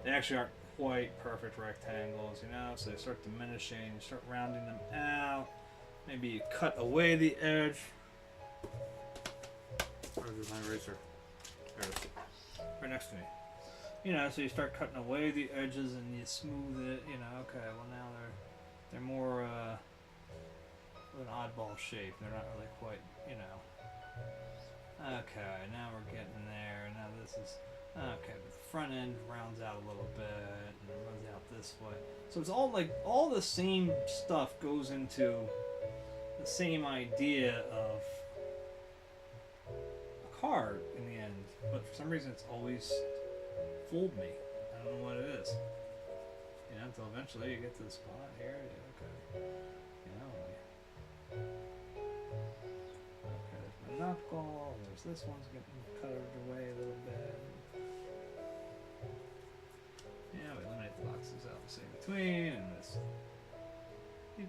[SPEAKER 2] they actually aren't quite perfect rectangles, you know, so they start diminishing, you start rounding them out. Maybe you cut away the edge. Where's my eraser? There it is. Right next to me. You know, so you start cutting away the edges and you smooth it, you know, okay, well now they're more of an oddball shape. They're not really quite, you know. Okay, now we're getting there. Now this is, okay, but the front end rounds out a little bit and it runs out this way. So it's all like, all the same stuff goes into the same idea of a card in the end, but for some reason it's always fooled me. I don't know what it is. You know, until eventually you get to the spot here. Okay. You know, okay, there's my knuckle. There's this one's getting colored away a little bit. Yeah, we eliminate the boxes out the same between and this. A few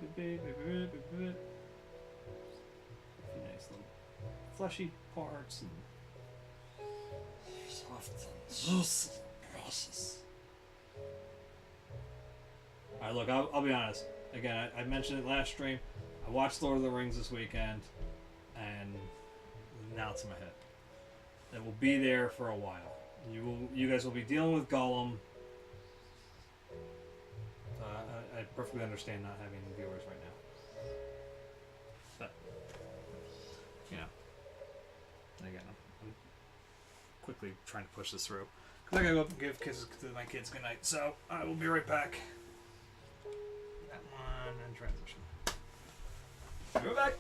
[SPEAKER 2] nice little fleshy parts and soft and juicy. Alright, look, I'll be honest. Again, I mentioned it last stream. I watched Lord of the Rings this weekend, and now it's in my head. It will be there for a while. You guys will be dealing with Gollum. I perfectly understand not having viewers right now. But, you know, again, I'm quickly trying to push this through. Because I gotta go up and give kisses to my kids goodnight. So, I will be right back. That one and transition. Be right back.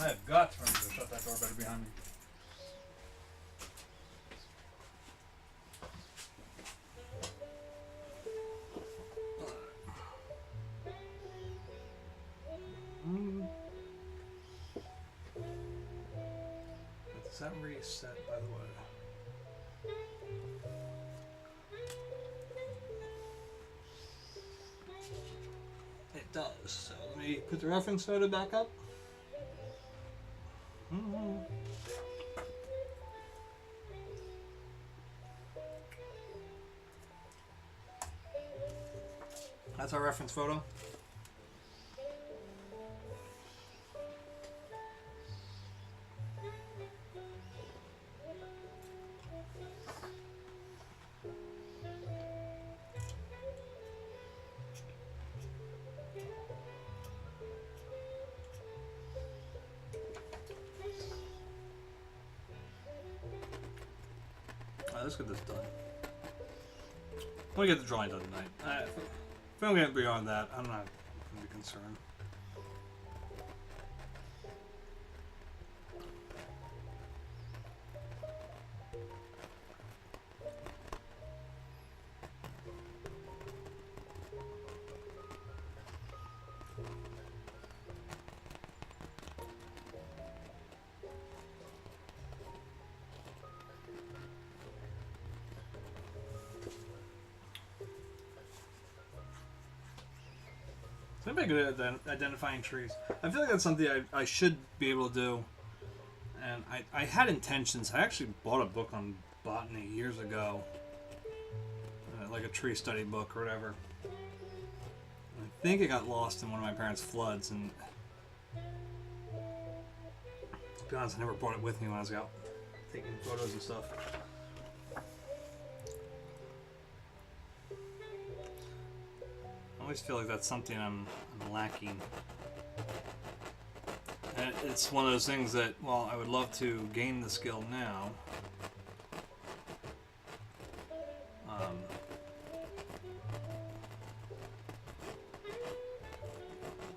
[SPEAKER 1] I have got to remember to shut that door better behind me. Does that reset, by the way?
[SPEAKER 2] It does. So let me put the reference photo back up. That's our reference photo. Let's get this done. I want to get the drawing done tonight. If I don't get beyond that, I'm not going to be concerned. So I'm pretty good at identifying trees. I feel like that's something I should be able to do. And I had intentions. I actually bought a book on botany years ago. Like a tree study book or whatever. I think it got lost in one of my parents' floods. And to be honest, I never brought it with me when I was out taking photos and stuff. I always feel like that's something I'm lacking. And it's one of those things that, well, I would love to gain the skill now.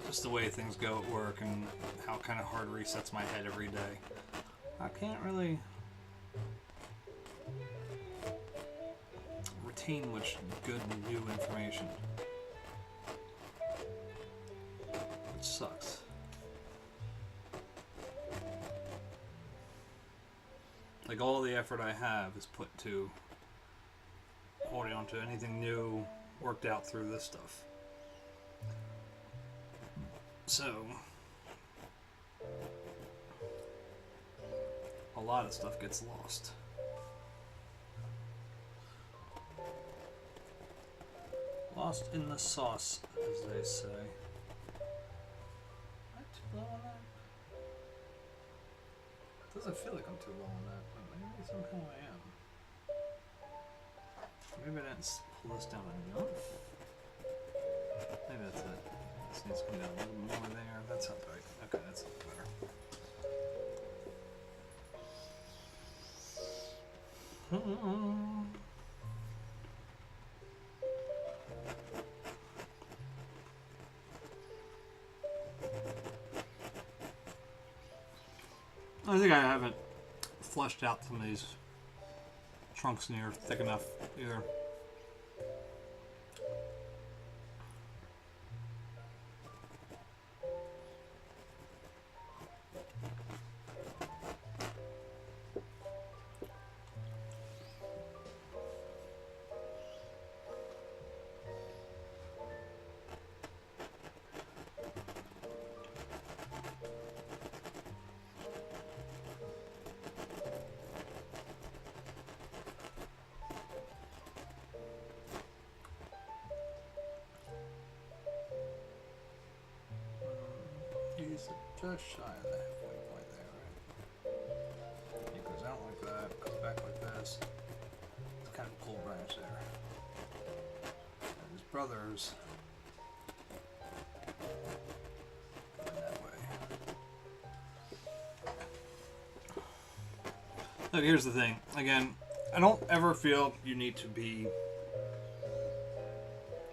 [SPEAKER 2] Just the way things go at work and how kind of hard resets my head every day. I can't really retain much good new information. Which sucks. Like all the effort I have is put to holding on to anything new worked out through this stuff. So a lot of stuff gets lost. Lost in the sauce, as they say. Am I too low on that? Doesn't feel like I'm too low on that, but maybe somehow I am. Maybe I didn't pull this down enough. Maybe that's it. This needs to come down a little more there. That sounds right. Okay, that sounds better. I think I haven't fleshed out some of these trunks near thick enough either. Just shy of the halfway point there, right? He goes out like that, goes back like this. It's kind of a cool branch there. And his brothers going that way. Look, here's the thing. Again, I don't ever feel you need to be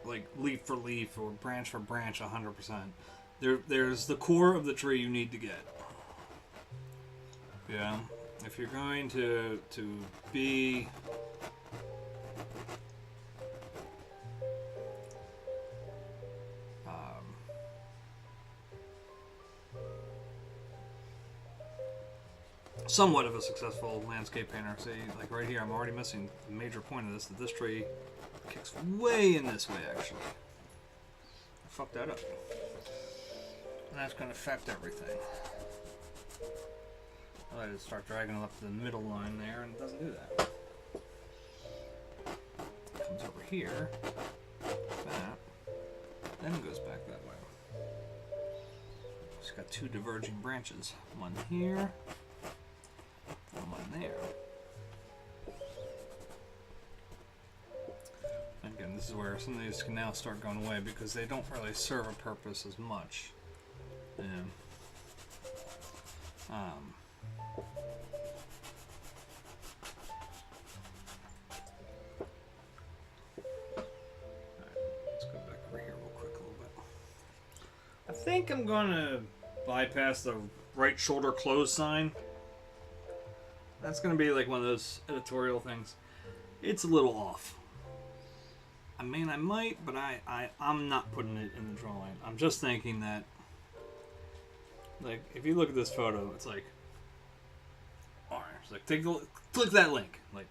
[SPEAKER 2] like leaf for leaf or branch for branch 100%. There's the core of the tree you need to get. Yeah, if you're going to be somewhat of a successful landscape painter, see, like right here, I'm already missing the major point of this, that this tree kicks way in this way, actually. I fucked that up. And that's going to affect everything. I just start dragging it up to the middle line there, and it doesn't do that. It comes over here, that, then it goes back that way. It's got two diverging branches. One here, and one there. And again, this is where some of these can now start going away because they don't really serve a purpose as much. And, let's go back over here real quick a little bit. I think I'm gonna bypass the right shoulder closed sign. That's gonna be like one of those editorial things. It's a little off. I mean, I might, but I'm not putting it in the drawing. I'm just thinking that, like, if you look at this photo, it's like, alright, it's like, click that link, like,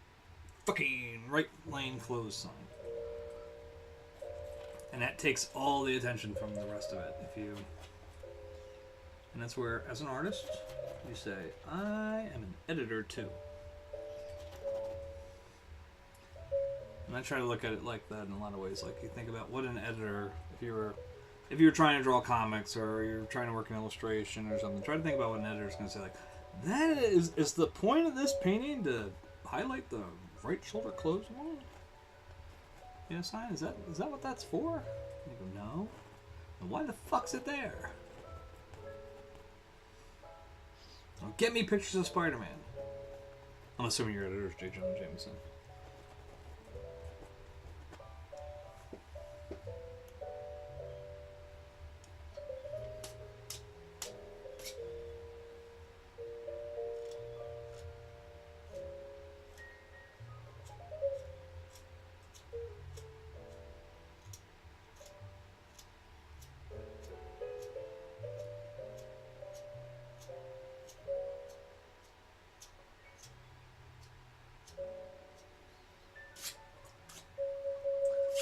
[SPEAKER 2] fucking right lane closed sign. And that takes all the attention from the rest of it. And that's where, as an artist, you say, I am an editor too. And I try to look at it like that in a lot of ways. Like, you think about what an editor, if you were trying to draw comics or you're trying to work in illustration or something, try to think about what an editor is going to say. Like, that is the point of this painting to highlight the right shoulder closed one? You know, sign? Is that what that's for? You go, no. And why the fuck's it there? Well, get me pictures of Spider-Man. I'm assuming your editor is J. Jonah Jameson.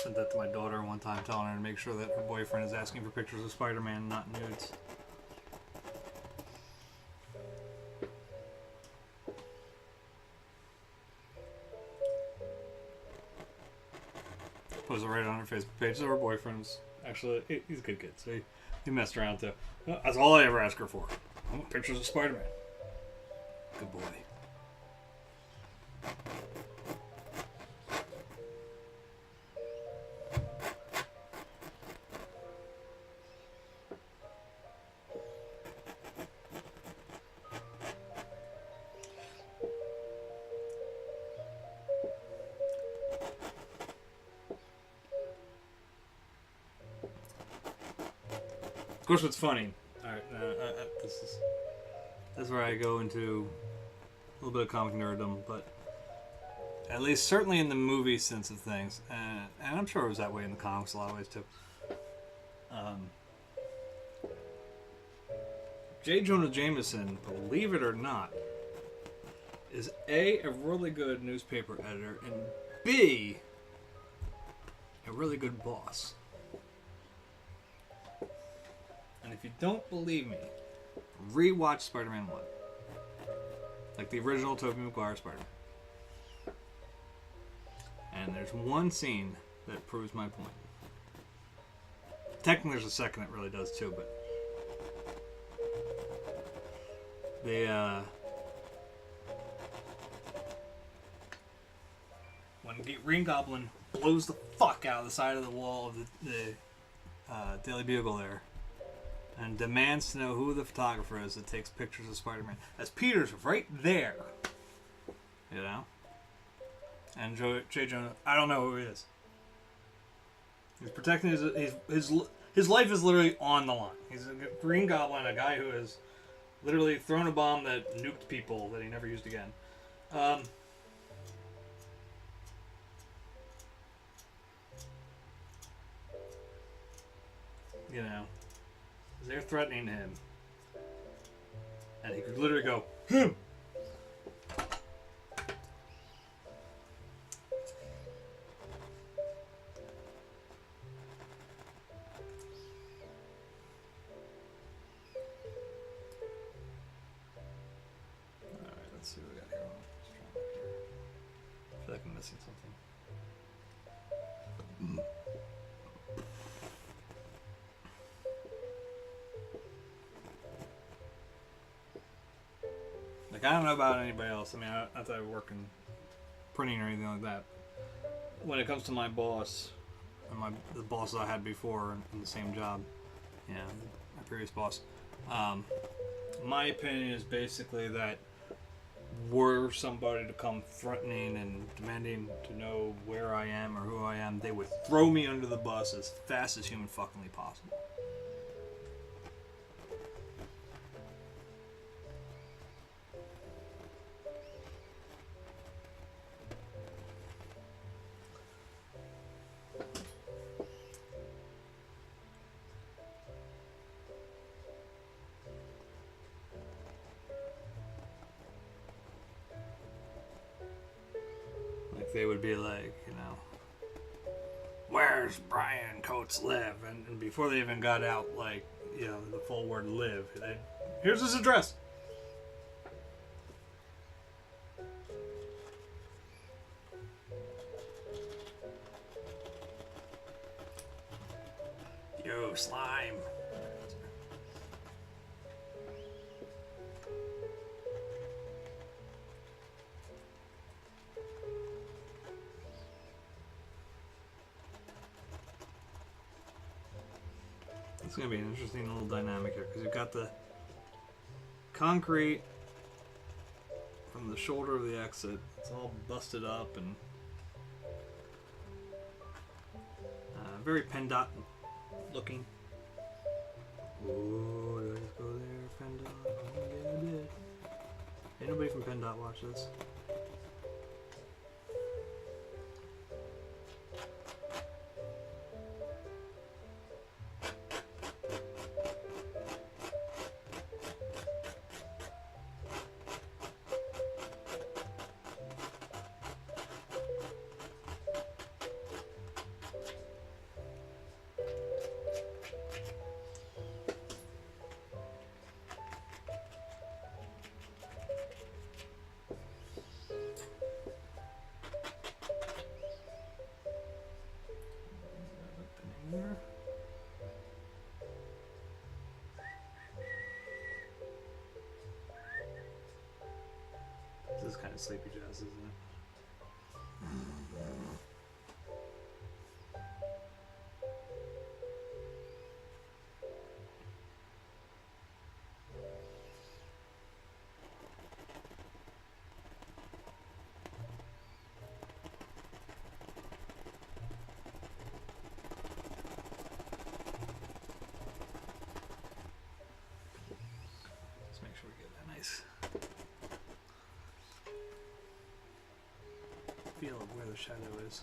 [SPEAKER 2] Sent that to my daughter one time, telling her to make sure that her boyfriend is asking for pictures of Spider-Man, not nudes. Posted right on her Facebook page. So her boyfriend's actually, he's a good kid, so he messed around too. That's all I ever ask her for. I want pictures of Spider-Man. Good boy. Of course, what's funny, alright, this is where I go into a little bit of comic nerddom, but at least certainly in the movie sense of things, and I'm sure it was that way in the comics a lot of ways too. J. Jonah Jameson, believe it or not, is A, really good newspaper editor, and B, a really good boss. And if you don't believe me, rewatch Spider-Man 1. Like the original Tobey Maguire Spider-Man. And there's one scene that proves my point. Technically there's a second that really does too, but when Green Goblin blows the fuck out of the side of the wall of the Daily Bugle there, and demands to know who the photographer is that takes pictures of Spider-Man, as Peter's right there, you know. And J. Jonah, I don't know who he is. He's protecting his life is literally on the line. He's a Green Goblin, a guy who is Literally thrown a bomb that nuked people that he never used again. You know, they're threatening him. And he could literally go, "Him!" Alright, let's see what we got here. Let's try and look here. I feel like I'm missing something. Like, I don't know about anybody else. I mean, not that I work in printing or anything like that. When it comes to my boss, and the bosses I had before in the same job, you know, my previous boss, my opinion is basically that were somebody to come threatening and demanding to know where I am or who I am, they would throw me under the bus as fast as human fuckingly possible. They would be like, you know, where's Brian Coates live? And before they even got out, like, you know, the full word live, here's his address. Yo, slime. It's going to be an interesting little dynamic here, because you've got the concrete from the shoulder of the exit. It's all busted up and very PennDOT looking. Oh, did I just go there, PennDOT? Oh, yeah, I did. Ain't nobody from PennDOT watch this. This is kind of sleepy jazz, isn't it? Let's make sure we get that nice feel of where the shadow is.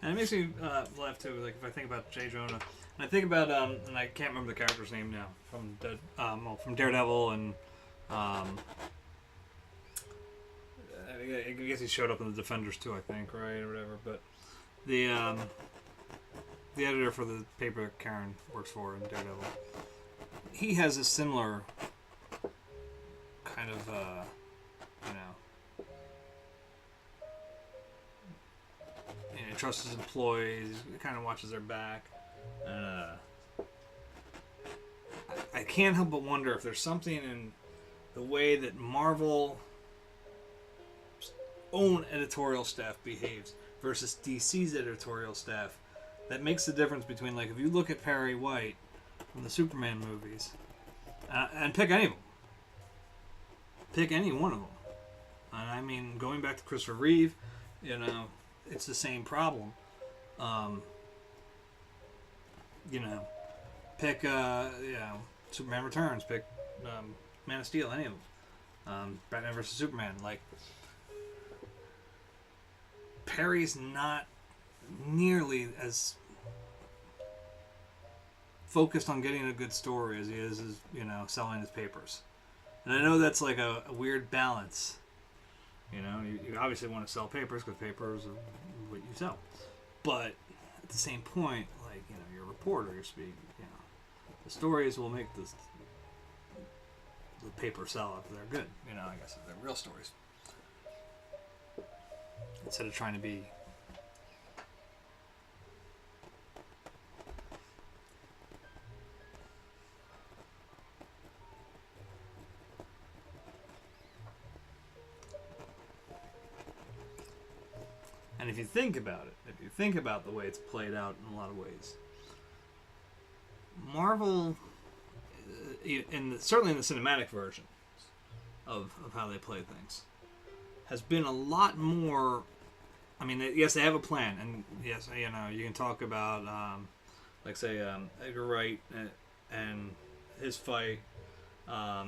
[SPEAKER 2] And it makes me laugh too, like if I think about J. Jonah, and I think about and I can't remember the character's name now from Daredevil, and I guess he showed up in the Defenders too, I think, right, or whatever. But the editor for the paper Karen works for in Daredevil, he has a similar kind of you know, trusts his employees, kind of watches their back. I can't help but wonder if there's something in the way that Marvel's own editorial staff behaves versus DC's editorial staff that makes the difference between, like, if you look at Perry White from the Superman movies, and pick any of them. Pick any one of them. And I mean, going back to Christopher Reeve, you know, it's the same problem. You know, pick, Superman Returns, pick Man of Steel, any of them. Batman vs. Superman. Like, Perry's not nearly as focused on getting a good story as he is, you know, selling his papers. And I know that's like a weird balance. You know, you obviously want to sell papers because papers are what you sell. But at the same point, like, you know, you're a reporter, you're speaking, you know, the stories will make the paper sell if they're good. You know, I guess if they're real stories. Instead of trying to be And if you think about it, if you think about the way it's played out in a lot of ways, Marvel, certainly in the cinematic version of how they play things, has been a lot more. I mean, yes, they have a plan, and yes, you know, you can talk about, like, say, Edgar Wright and his fight that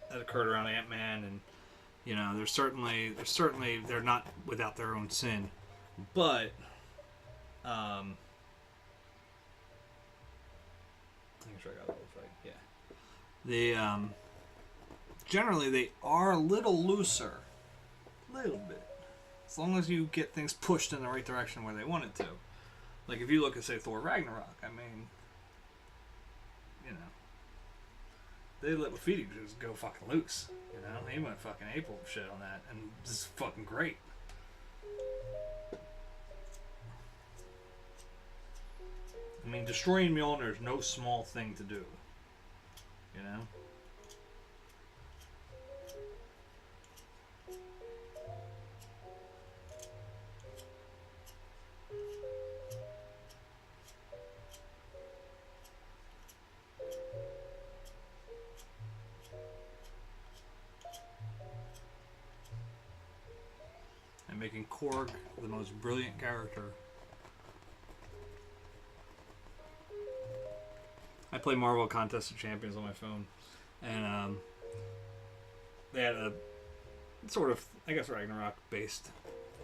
[SPEAKER 2] occurred around Ant-Man, and you know, there's certainly they're not without their own sin, but I'm sure I got that right. Yeah, they generally they are a little looser, a little bit, as long as you get things pushed in the right direction where they want it to. Like if you look at, say, Thor Ragnarok, I mean, you know, they let Rafiki just go fucking loose. You know, he went fucking April shit on that, and this is fucking great. I mean, destroying Mjolnir is no small thing to do. You know? And making Korg the most brilliant character. I play Marvel Contest of Champions on my phone, and they had a sort of, I guess, Ragnarok-based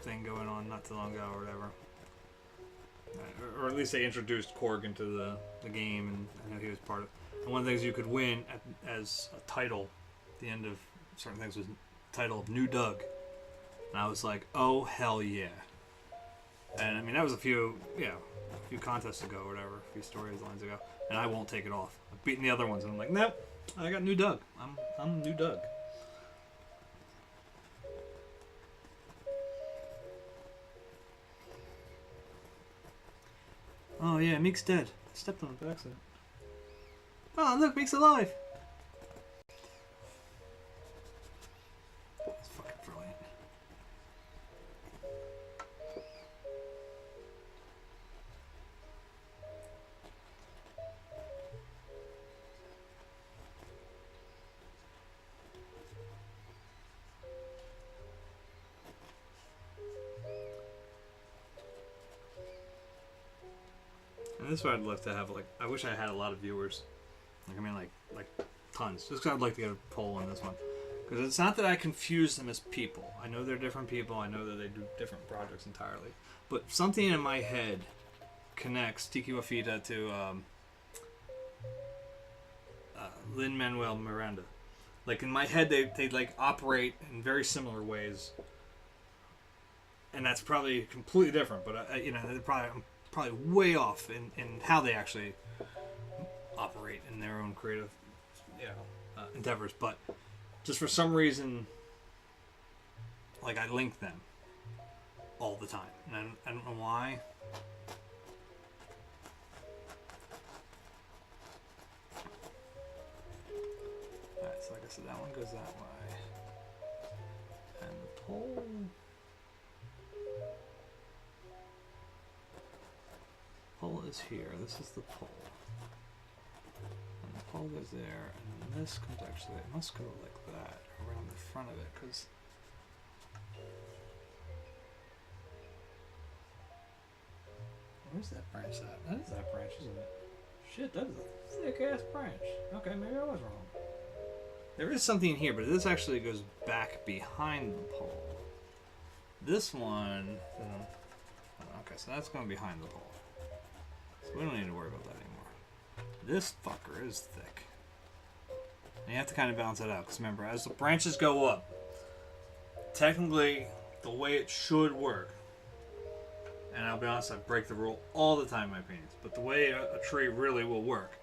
[SPEAKER 2] thing going on not too long ago or whatever. Or at least they introduced Korg into the game, and I know he was part of it. And one of the things you could win as a title at the end of certain things was the title of New Doug. And I was like, oh, hell yeah. And I mean, that was a few contests ago or whatever, a few storylines ago. And I won't take it off. I've beaten the other ones, and I'm like, nope, I got New Doug. I'm New Doug. Oh yeah, Meek's dead. I stepped on him by accident. Oh look, Meek's alive. That's fucking brilliant. And this is what I'd love to have, like, I wish I had a lot of viewers. Like, I mean, like tons. Just 'cause I'd like to get a poll on this one. Because it's not that I confuse them as people. I know they're different people. I know that they do different projects entirely. But something in my head connects Tiki Wafita to Lin-Manuel Miranda. Like, in my head, they like, operate in very similar ways. And that's probably completely different. But, you know, they're probably way off in how they actually operate in their own creative, you know, endeavors. But just for some reason, like, I link them all the time. And I don't know why. Alright, so like I said, that one goes that way. And the pole... pole is here. This is the pole. And the pole goes there, and then this comes actually, it must go like that, around the front of it, because... where's that branch at? That is that branch, isn't it? Shit, that is a thick-ass branch. Okay, maybe I was wrong. There is something here, but this actually goes back behind the pole. This one... okay, so that's going behind the pole. So we don't need to worry about that anymore. This fucker is thick. And you have to kind of balance it out, because remember, as the branches go up, technically, the way it should work, and I'll be honest, I break the rule all the time in my paintings, but the way a tree really will work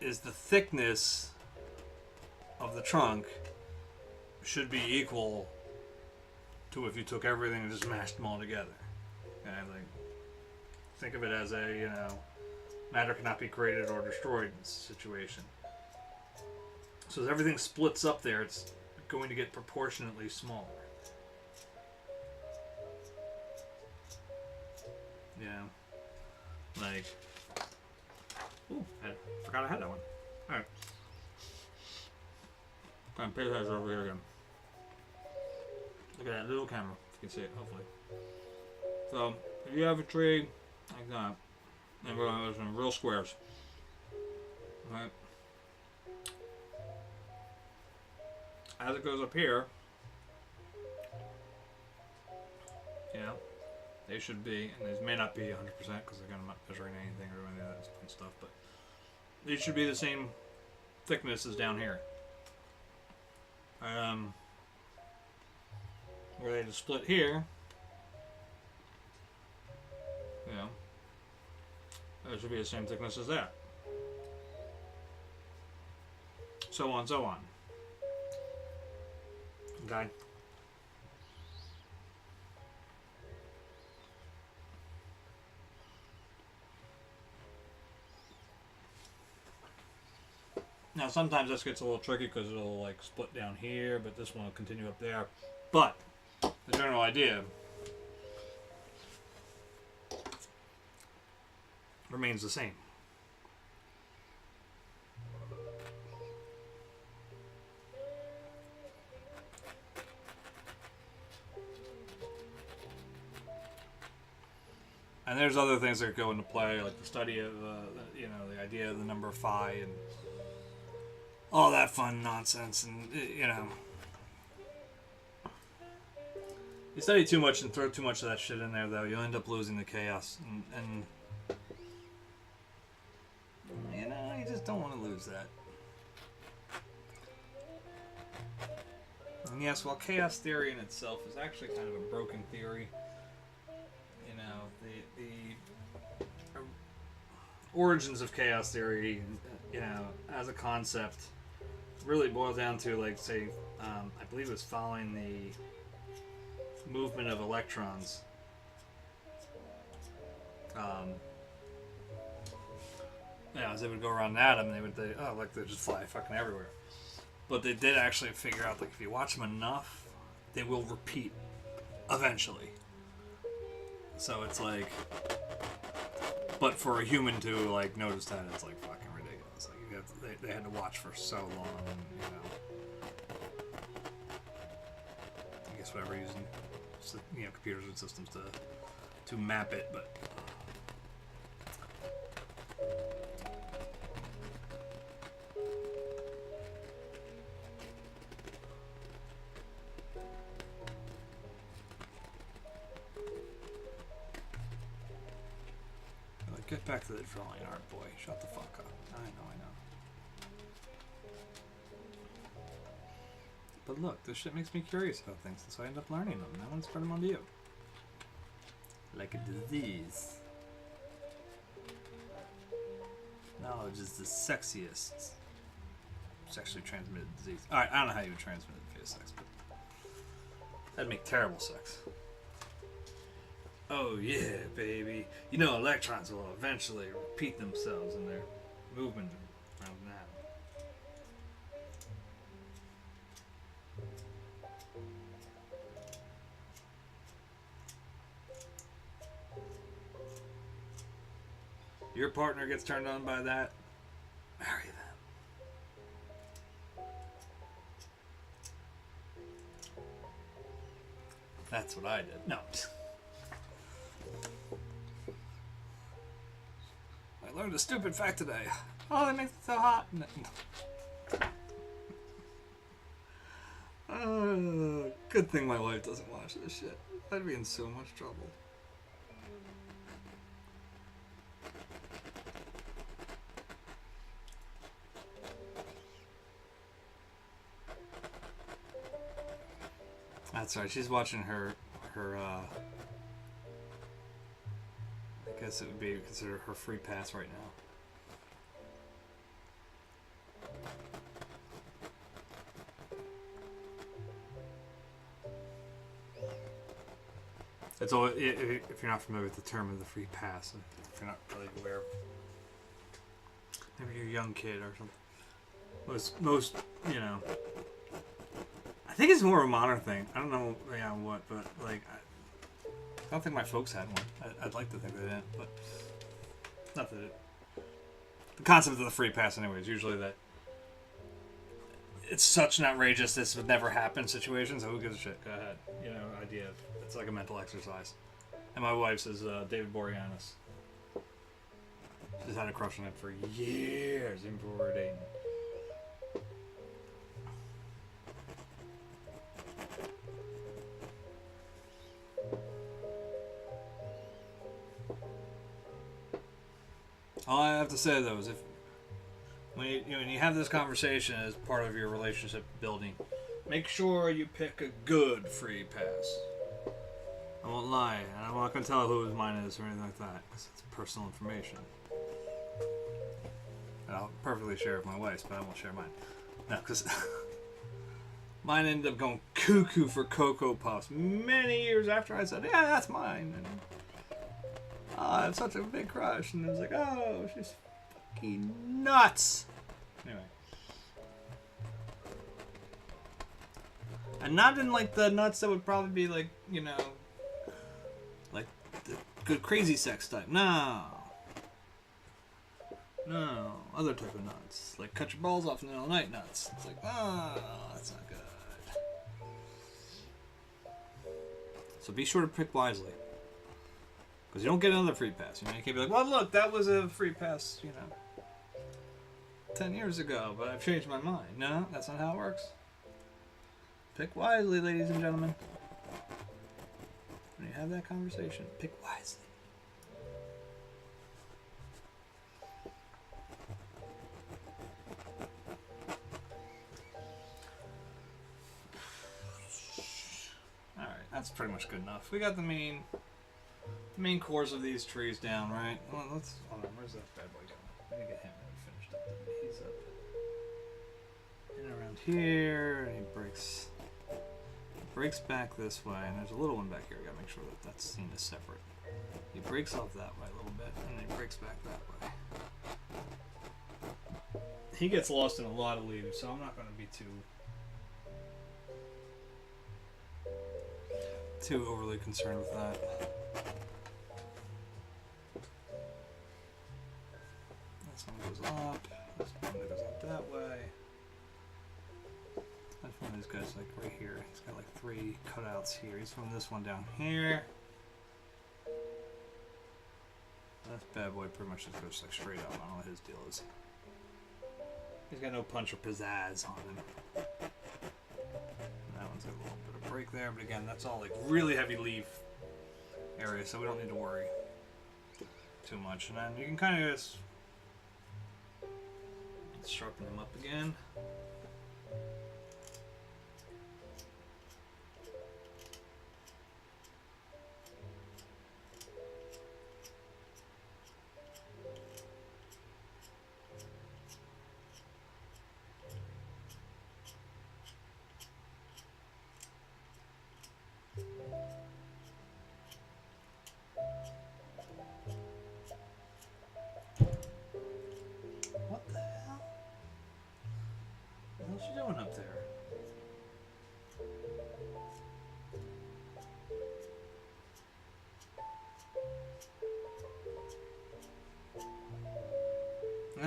[SPEAKER 2] is the thickness of the trunk should be equal to if you took everything and just mashed them all together. Okay, like, think of it as a, you know, matter cannot be created or destroyed situation. So as everything splits up there, it's going to get proportionately smaller. Yeah. Like, ooh, I forgot I had that one. Alright. Try and pay that over here again. Look at that little camera. You can see it, hopefully. So, if you have a tree like that, and we're going to in real squares. Right? As it goes up here, yeah, they should be, and these may not be 100% because they're not measuring anything or any of that fun stuff, but these should be the same thickness as down here. Where they just split here, you know, it should be the same thickness as that. So on, so on. Okay. Now sometimes this gets a little tricky because it'll like split down here, but this one will continue up there. But the general idea remains the same. And there's other things that go into play, like the study of, you know, the idea of the number phi and all that fun nonsense, and you know, you study too much and throw too much of that shit in there, though, you'll end up losing the chaos, and you know, you just don't want to lose that. And yes, while chaos theory in itself is actually kind of a broken theory, you know, the origins of chaos theory, you know, as a concept, really boils down to, like, say, I believe it was following the movement of electrons. Yeah, as they would go around an atom, they would just fly fucking everywhere. But they did actually figure out, like, if you watch them enough, they will repeat eventually. So it's like, but for a human to, like, notice that, it's like fucking ridiculous. Like, you have to, they had to watch for so long, and, you know, I guess whatever, using, you know, computers and systems to map it, but. Get back to the drawing art, boy. Shut the fuck up. I know. But look, this shit makes me curious about things, and so I end up learning them, and I want to spread them onto you. Like a disease. Knowledge is the sexiest sexually transmitted disease. Alright, I don't know how you would transmit it via sex, but that'd make terrible sex. Oh yeah, baby. You know, electrons will eventually repeat themselves in their movement around an atom. Your partner gets turned on by that, marry them. That's what I did. No. I learned a stupid fact today. Oh, that makes it so hot. Good thing my wife doesn't watch this shit. I'd be in so much trouble. That's right. She's watching her. I guess it would be considered her free pass right now. It's all if you're not familiar with the term of the free pass, if you're not really aware. Maybe you're a young kid or something. Most you know. I think it's more of a modern thing. I don't know, what, but like, I don't think my folks had one. I'd like to think they didn't, but not that it. The concept of the free pass, anyway, is usually that it's such an outrageous this would never happen situation. So who gives a shit? Go ahead. Idea. It's like a mental exercise. And my wife's is David Boreanaz. She's had a crush on it for years, even before we were dating. All I have to say though is when you have this conversation as part of your relationship building, make sure you pick a good free pass. I won't lie, and I'm not going to tell who mine is or anything like that, because it's personal information. And I'll perfectly share it with my wife's, but I won't share mine. No, because mine ended up going cuckoo for Cocoa Puffs many years after I said, yeah, that's mine. And I had such a big crush, and it was like, oh, she's fucking nuts. Anyway. And not in like the nuts that would probably be like, like the good crazy sex type. No, other type of nuts. Like cut your balls off in the middle of the night nuts. It's like, that's not good. So be sure to pick wisely. Because you don't get another free pass. You can't be like, well, look, that was a free pass, 10 years ago, but I've changed my mind. No, that's not how it works. Pick wisely, ladies and gentlemen. When you have that conversation, pick wisely. Alright, that's pretty much good enough. We got the main cores of these trees down, right? Well, hold on, where's that bad boy going? I need to get him finished up. He's up and around here, and he breaks back this way, and there's a little one back here. We gotta make sure that that's seen as separate. He breaks off that way a little bit, and then he breaks back that way. He gets lost in a lot of leaves, so I'm not gonna be too overly concerned with that. This one goes up. This one goes up that way. That's one of these guys, like right here. He's got like 3 cutouts here. He's from this one down here. That bad boy pretty much just goes like straight up. I don't know what his deal is. He's got no punch or pizzazz on him. And that one's got a little bit of break there, but again, that's all like really heavy leaf area, so we don't need to worry too much. And then you can kind of just sharpen them up again.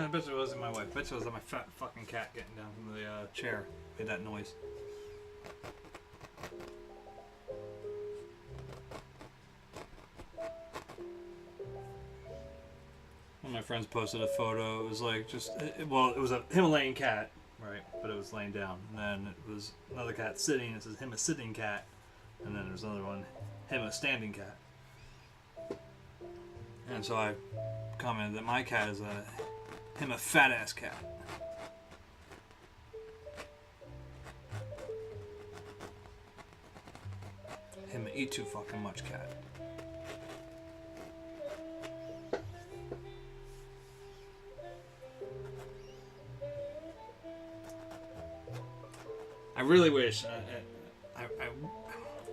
[SPEAKER 2] I bet it wasn't my wife. I bet it was my fat fucking cat getting down from the chair. Made that noise. One of my friends posted a photo. It was like just, it was a Himalayan cat, right? But it was laying down. And then it was another cat sitting. It says him a sitting cat. And then there's another one, him a standing cat. And so I commented that my cat is him a fat ass cat. Him a eat too fucking much cat. I really wish. I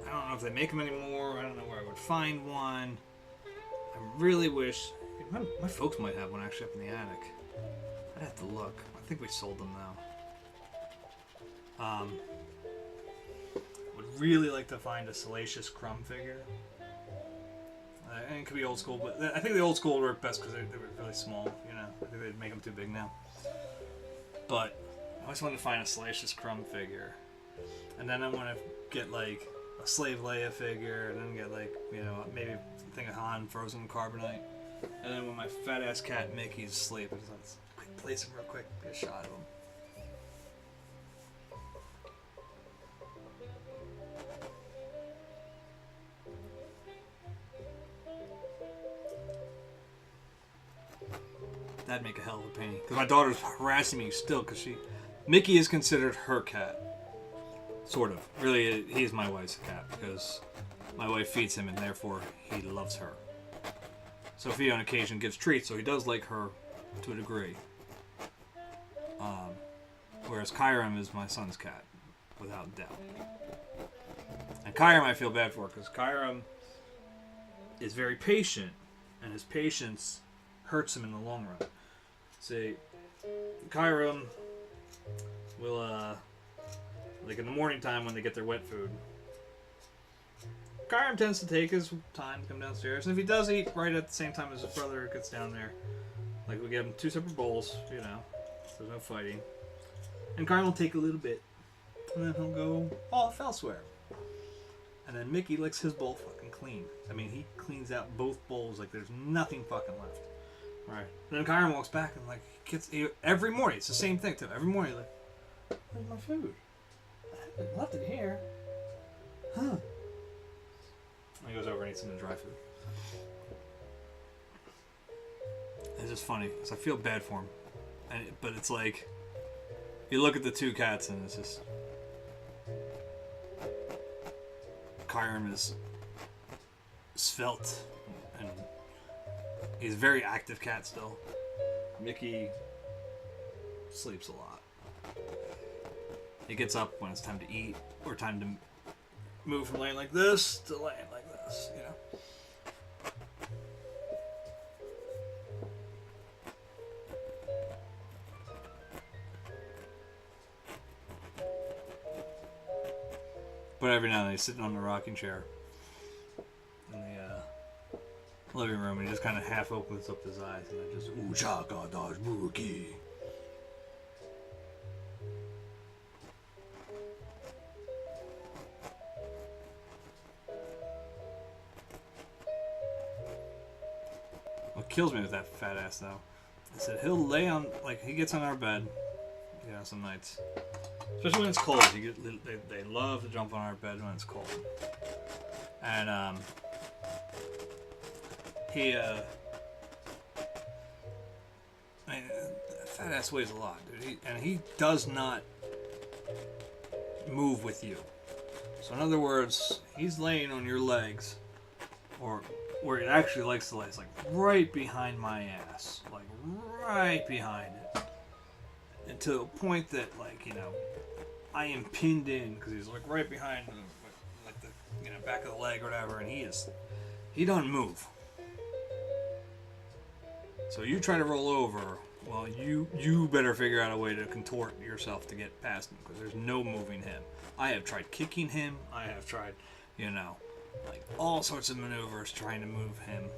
[SPEAKER 2] don't know if they make them anymore. I don't know where I would find one. I really wish. My folks might have one actually up in the attic. I'd have to look. I think we sold them though. Would really like to find a Salacious Crumb figure. And it could be old school, but I think the old school would work best because they were really small. You know, I think they'd make them too big now. But I always wanted to find a Salacious Crumb figure, and then I want to get like a Slave Leia figure, and then get like, you know, maybe a thing of Han frozen in carbonite, and then when my fat ass cat Mickey's asleep, I just want to quick place him real quick, get a shot of him. That'd make a hell of a painting. Because my daughter's harassing me still, because Mickey is considered her cat. Sort of. Really, he's my wife's cat, because my wife feeds him, and therefore he loves her. Sophia on occasion gives treats, so he does like her to a degree. Whereas Kyram is my son's cat, without doubt. And Kyram I feel bad for, because Kyram is very patient, and his patience hurts him in the long run. See, Kyram will, like in the morning time when they get their wet food, Kyram tends to take his time to come downstairs, and if he does eat right at the same time as his brother gets down there, like we give him 2 separate bowls, you know, so there's no fighting, and Kyram will take a little bit, and then he'll go off elsewhere. And then Mickey licks his bowl fucking clean. I mean, he cleans out both bowls like there's nothing fucking left. Right. And then Kyram walks back and like every morning, it's the same thing too. Every morning, like, where's my food? I haven't left it here. Huh. And he goes over and eats some of the dry food. It's just funny, because I feel bad for him. But it's like, you look at the 2 cats and it's just... Kyram is svelte, and he's a very active cat still. Mickey sleeps a lot. He gets up when it's time to eat, or time to move from laying like this to laying like this, you know? But every now and then he's sitting on the rocking chair in the living room, and he just kind of half opens up his eyes, and I just Uchaka dash buki. What kills me with that fat ass though, is that he'll lay on, like, he gets on our bed, you know, some nights. Especially when it's cold. They love to jump on our bed when it's cold. And, fat ass weighs a lot, dude. He does not move with you. So in other words, he's laying on your legs, or where he actually likes to lay, it's like right behind my ass. Like right behind it. And to a point that, like, you know, I am pinned in, because he's like right behind, like the, you know, back of the leg or whatever, and he don't move. So you try to roll over, well, you better figure out a way to contort yourself to get past him, because there's no moving him. I have tried kicking him. I have tried, you know, like all sorts of maneuvers trying to move him.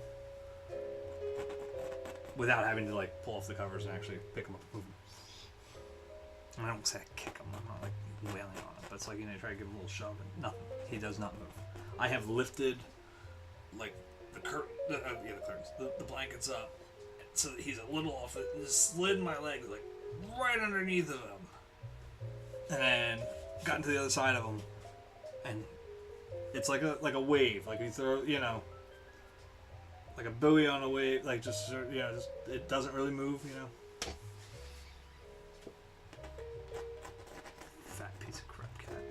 [SPEAKER 2] without having to like pull off the covers and actually pick them up and move them. I don't say kick him. I'm not like wailing on him. But it's like, you know, try to give him a little shove and nothing. He does not move. I have lifted like the curtains, the blankets up so that he's a little off it, and just slid my legs like right underneath of him, and then got into the other side of him, and it's like a wave, like you throw, you know, like a buoy on a wave, like just, you know, just it doesn't really move, you know. Fat piece of crap cat.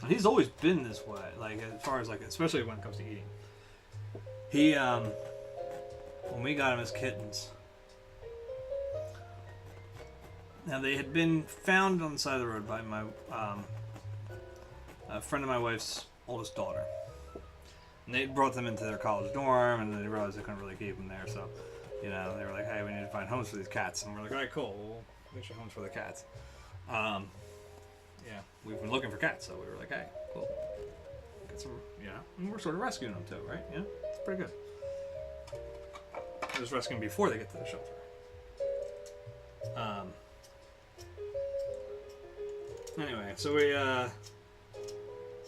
[SPEAKER 2] And he's always been this way, like as far as like, especially when it comes to eating. He when we got him as kittens, now they had been found on the side of the road by my a friend of my wife's oldest daughter. And they brought them into their college dorm, and they realized they couldn't really keep them there, so, you know, they were like, hey, we need to find homes for these cats. And we're like, all right, cool, we'll make sure homes for the cats. Yeah, we've been looking for cats, so we were like, hey, cool. Get some, you know, and we're sort of rescuing them too, right? Yeah, it's pretty good. We're just rescuing before they get to the shelter. Anyway, so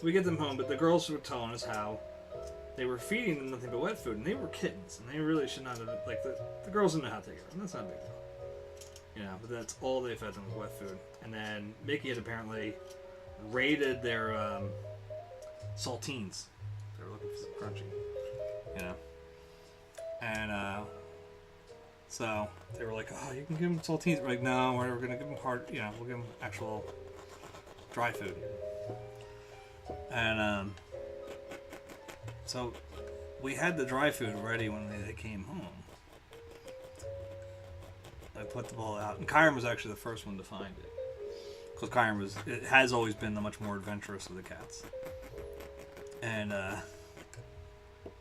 [SPEAKER 2] we get them home, but the girls were telling us how they were feeding them nothing but wet food, and they were kittens, and they really should not have, like, the girls didn't know how to take care of them. That's not a big deal. You know, but that's all they fed them was wet food. And then Mickey had apparently raided their saltines. They were looking for some crunchy, you know. And so they were like, oh, you can give them saltines. We're like, no, we're going to give them hard, you know, we'll give them actual dry food. And so we had the dry food ready when they came home. I put the ball out, and Kyron was actually the first one to find it, because Kyron has always been the much more adventurous of the cats. And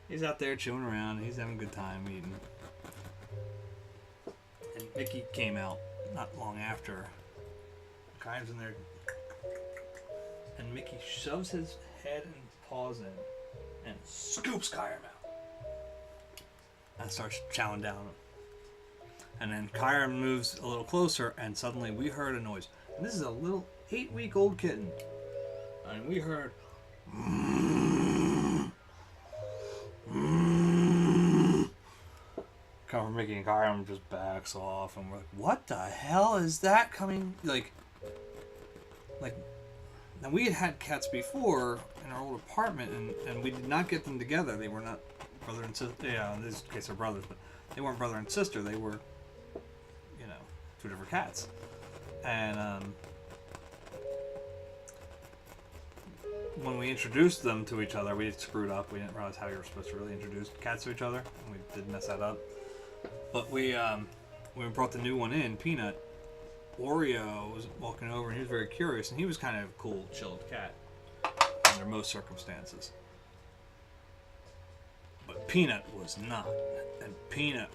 [SPEAKER 2] he's out there chewing around, he's having a good time eating. And Mickey came out not long after. Kyron's in there, and Mickey shoves his head and paws in and scoops Kyron out and starts chowing down him. And then Kyron moves a little closer, and suddenly we heard a noise. And this is a little 8-week-old kitten. And we heard... come from Mickey, and Kyron just backs off, and we're like, what the hell is that coming? Like, now we had cats before in our old apartment, and we did not get them together. They were not brother and sister. Yeah, in this case they're brothers, but they weren't brother and sister. They were, you know, two different cats. And when we introduced them to each other, we screwed up. We didn't realize how you were supposed to really introduce cats to each other, and we did mess that up. But we, when we brought the new one in, Peanut, Oreo was walking over, and he was very curious, and he was kind of a cool, chilled cat under most circumstances. But Peanut was not. And Peanut,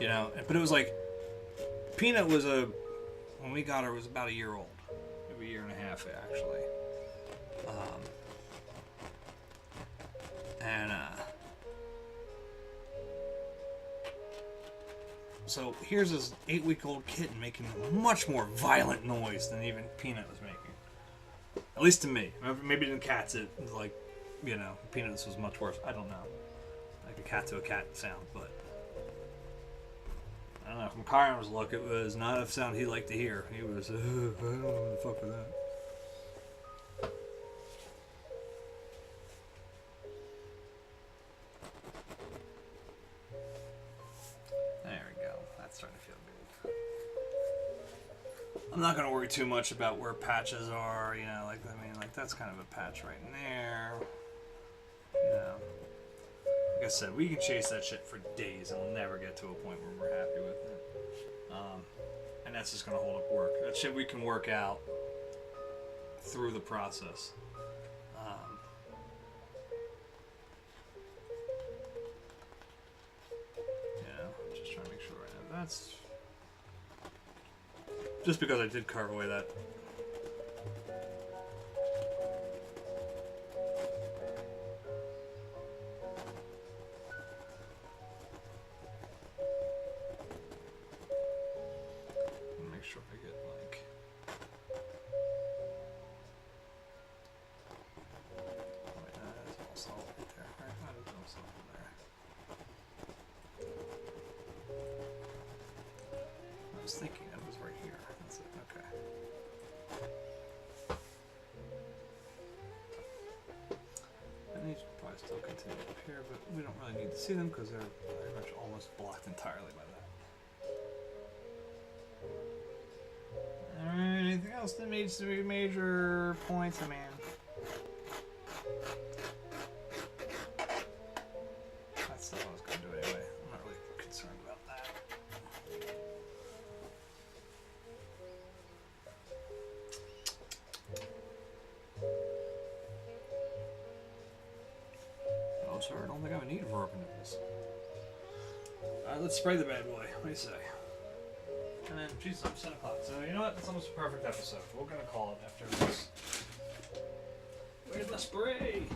[SPEAKER 2] you know, but it was like, Peanut was when we got her, was about a year old. Maybe a year and a half, actually. So here's this 8-week-old kitten making a much more violent noise than even Peanut was making. At least to me. Maybe to the cats, it was like, you know, Peanut's was much worse. I don't know. Like a cat to a cat sound, but I don't know. From Kyron's look, it was not a sound he liked to hear. He was, I don't know what the fuck with that. There we go. That's starting to feel good. I'm not going to worry too much about where patches are, you know, like, I mean, like, that's kind of a patch right in there. You know, like I said, we can chase that shit for days and we'll never get to a point where we're happy with it. And that's just going to hold up work. That shit we can work out through the process. Yeah, I'm just trying to make sure right now. That's just because I did carve away that. sure I get like. Wait, that is all solid right there. Right, that is all solid there. I was thinking it was right here. That's it. Okay. And these probably still continue up here, but we don't really need to see them because they're pretty much almost blocked entirely by that. Alright, anything else that needs to be major points? I mean, that's not what I was going to do anyway. I'm not really concerned about that. Oh, sir, I don't think I would need a verb into this. Alright, let's spray the bad boy. What do you say? And then, Jesus, I'm 7 o'clock. So, you know what? It's almost a perfect episode. We're going to call it after this. Where's the spray?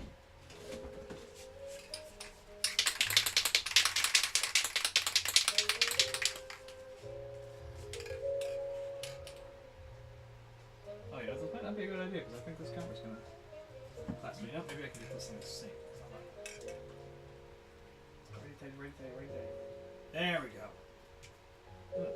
[SPEAKER 2] Oh, yeah, that might not be a good idea because I think this camera's going to class me up. Maybe I can get this thing to sync. Right there. There we go. Okay.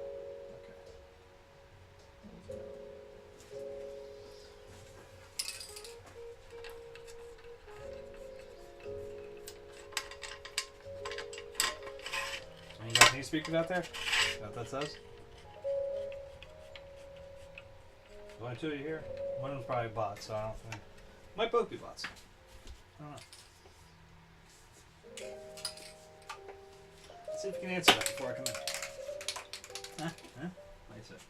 [SPEAKER 2] You got any speakers out there? Is that what that says? There's only 2 of you here. One of them's probably bots, so I don't think. Might both be bots. I don't know. Let's see if you can answer that before I come in. Huh? What is it?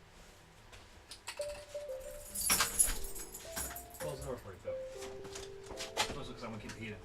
[SPEAKER 2] Close the door for you, Phil. Close it because I'm going to keep the heat in.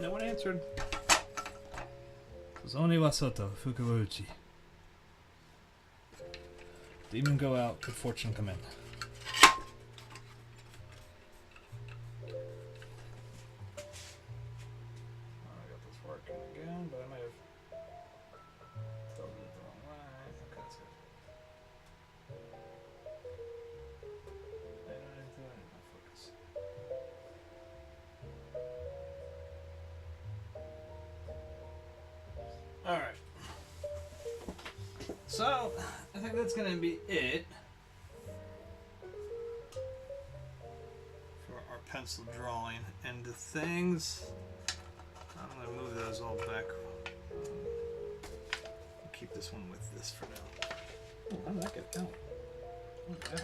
[SPEAKER 2] No one answered. Zoni Wasoto, Fukuuchi. Demon go out, good fortune come in. I got this working again, but I might have tilted it the wrong way. Okay, that's good. I didn't do it. Not focus. Alright. So, I think that's going to be it for our pencil drawing. And the things, I'm going to move those all back. I'll keep this one with this for now. Oh, how did that get out? Oh, yeah.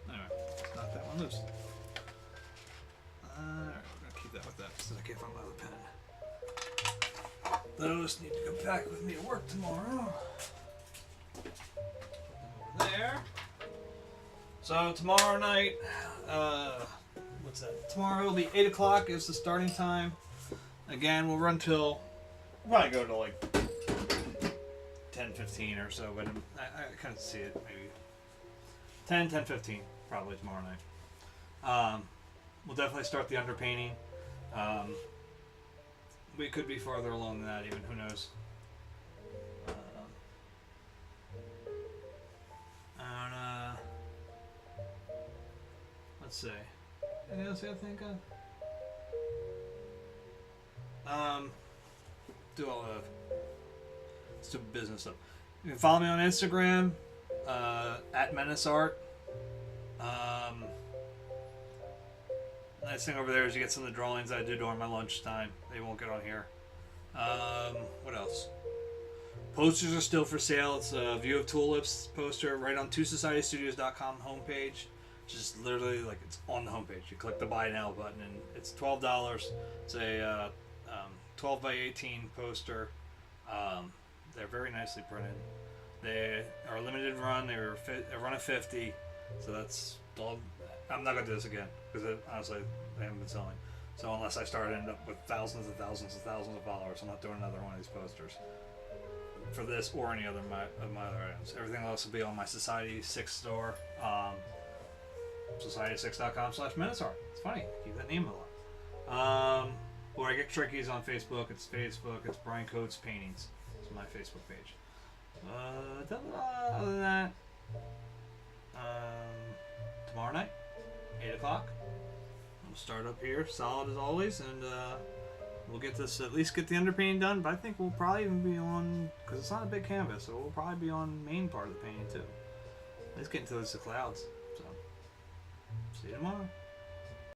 [SPEAKER 2] Alright, let's knock that one loose. Alright, we're going to keep that with that since I can't find my other pen. Those need to go back with me to work tomorrow. Over there. So tomorrow night, what's that? Tomorrow will be 8 o'clock is the starting time. Again, we'll run till, we'll probably go to like 10:15 or so, but I kind of see it maybe 10:15 probably tomorrow night. We'll definitely start the underpainting. We could be farther along than that even, who knows. Let's see. Anything else I gotta think of? Do all the stupid business stuff. You can follow me on Instagram, at Menaceart. Nice thing over there is you get some of the drawings I do during my lunchtime. They won't get on here. What else? Posters are still for sale. It's a View of Tulips poster right on twosocietystudios.com homepage. Just literally, like, it's on the homepage. You click the Buy Now button, and it's $12. It's a 12 by 18 poster. They're very nicely printed. They are a limited run. They're a run of 50. So that's all. I'm not going to do this again because honestly, they haven't been selling. So unless I start ending up with thousands and thousands and thousands of followers, I'm not doing another one of these posters for this or any other of my other items. Everything else will be on my Society 6 store. Society6.com/Menaceart. It's funny. I keep that name a lot. Or I get Trickies on Facebook. It's Brian Coates Paintings. It's my Facebook page. Other than that, tomorrow night, 8 o'clock. We'll start up here, solid as always, and we'll get this, at least get the underpainting done. But I think we'll probably even be on, because it's not a big canvas, so we'll probably be on the main part of the painting too. Let's get into the clouds. So, see you tomorrow.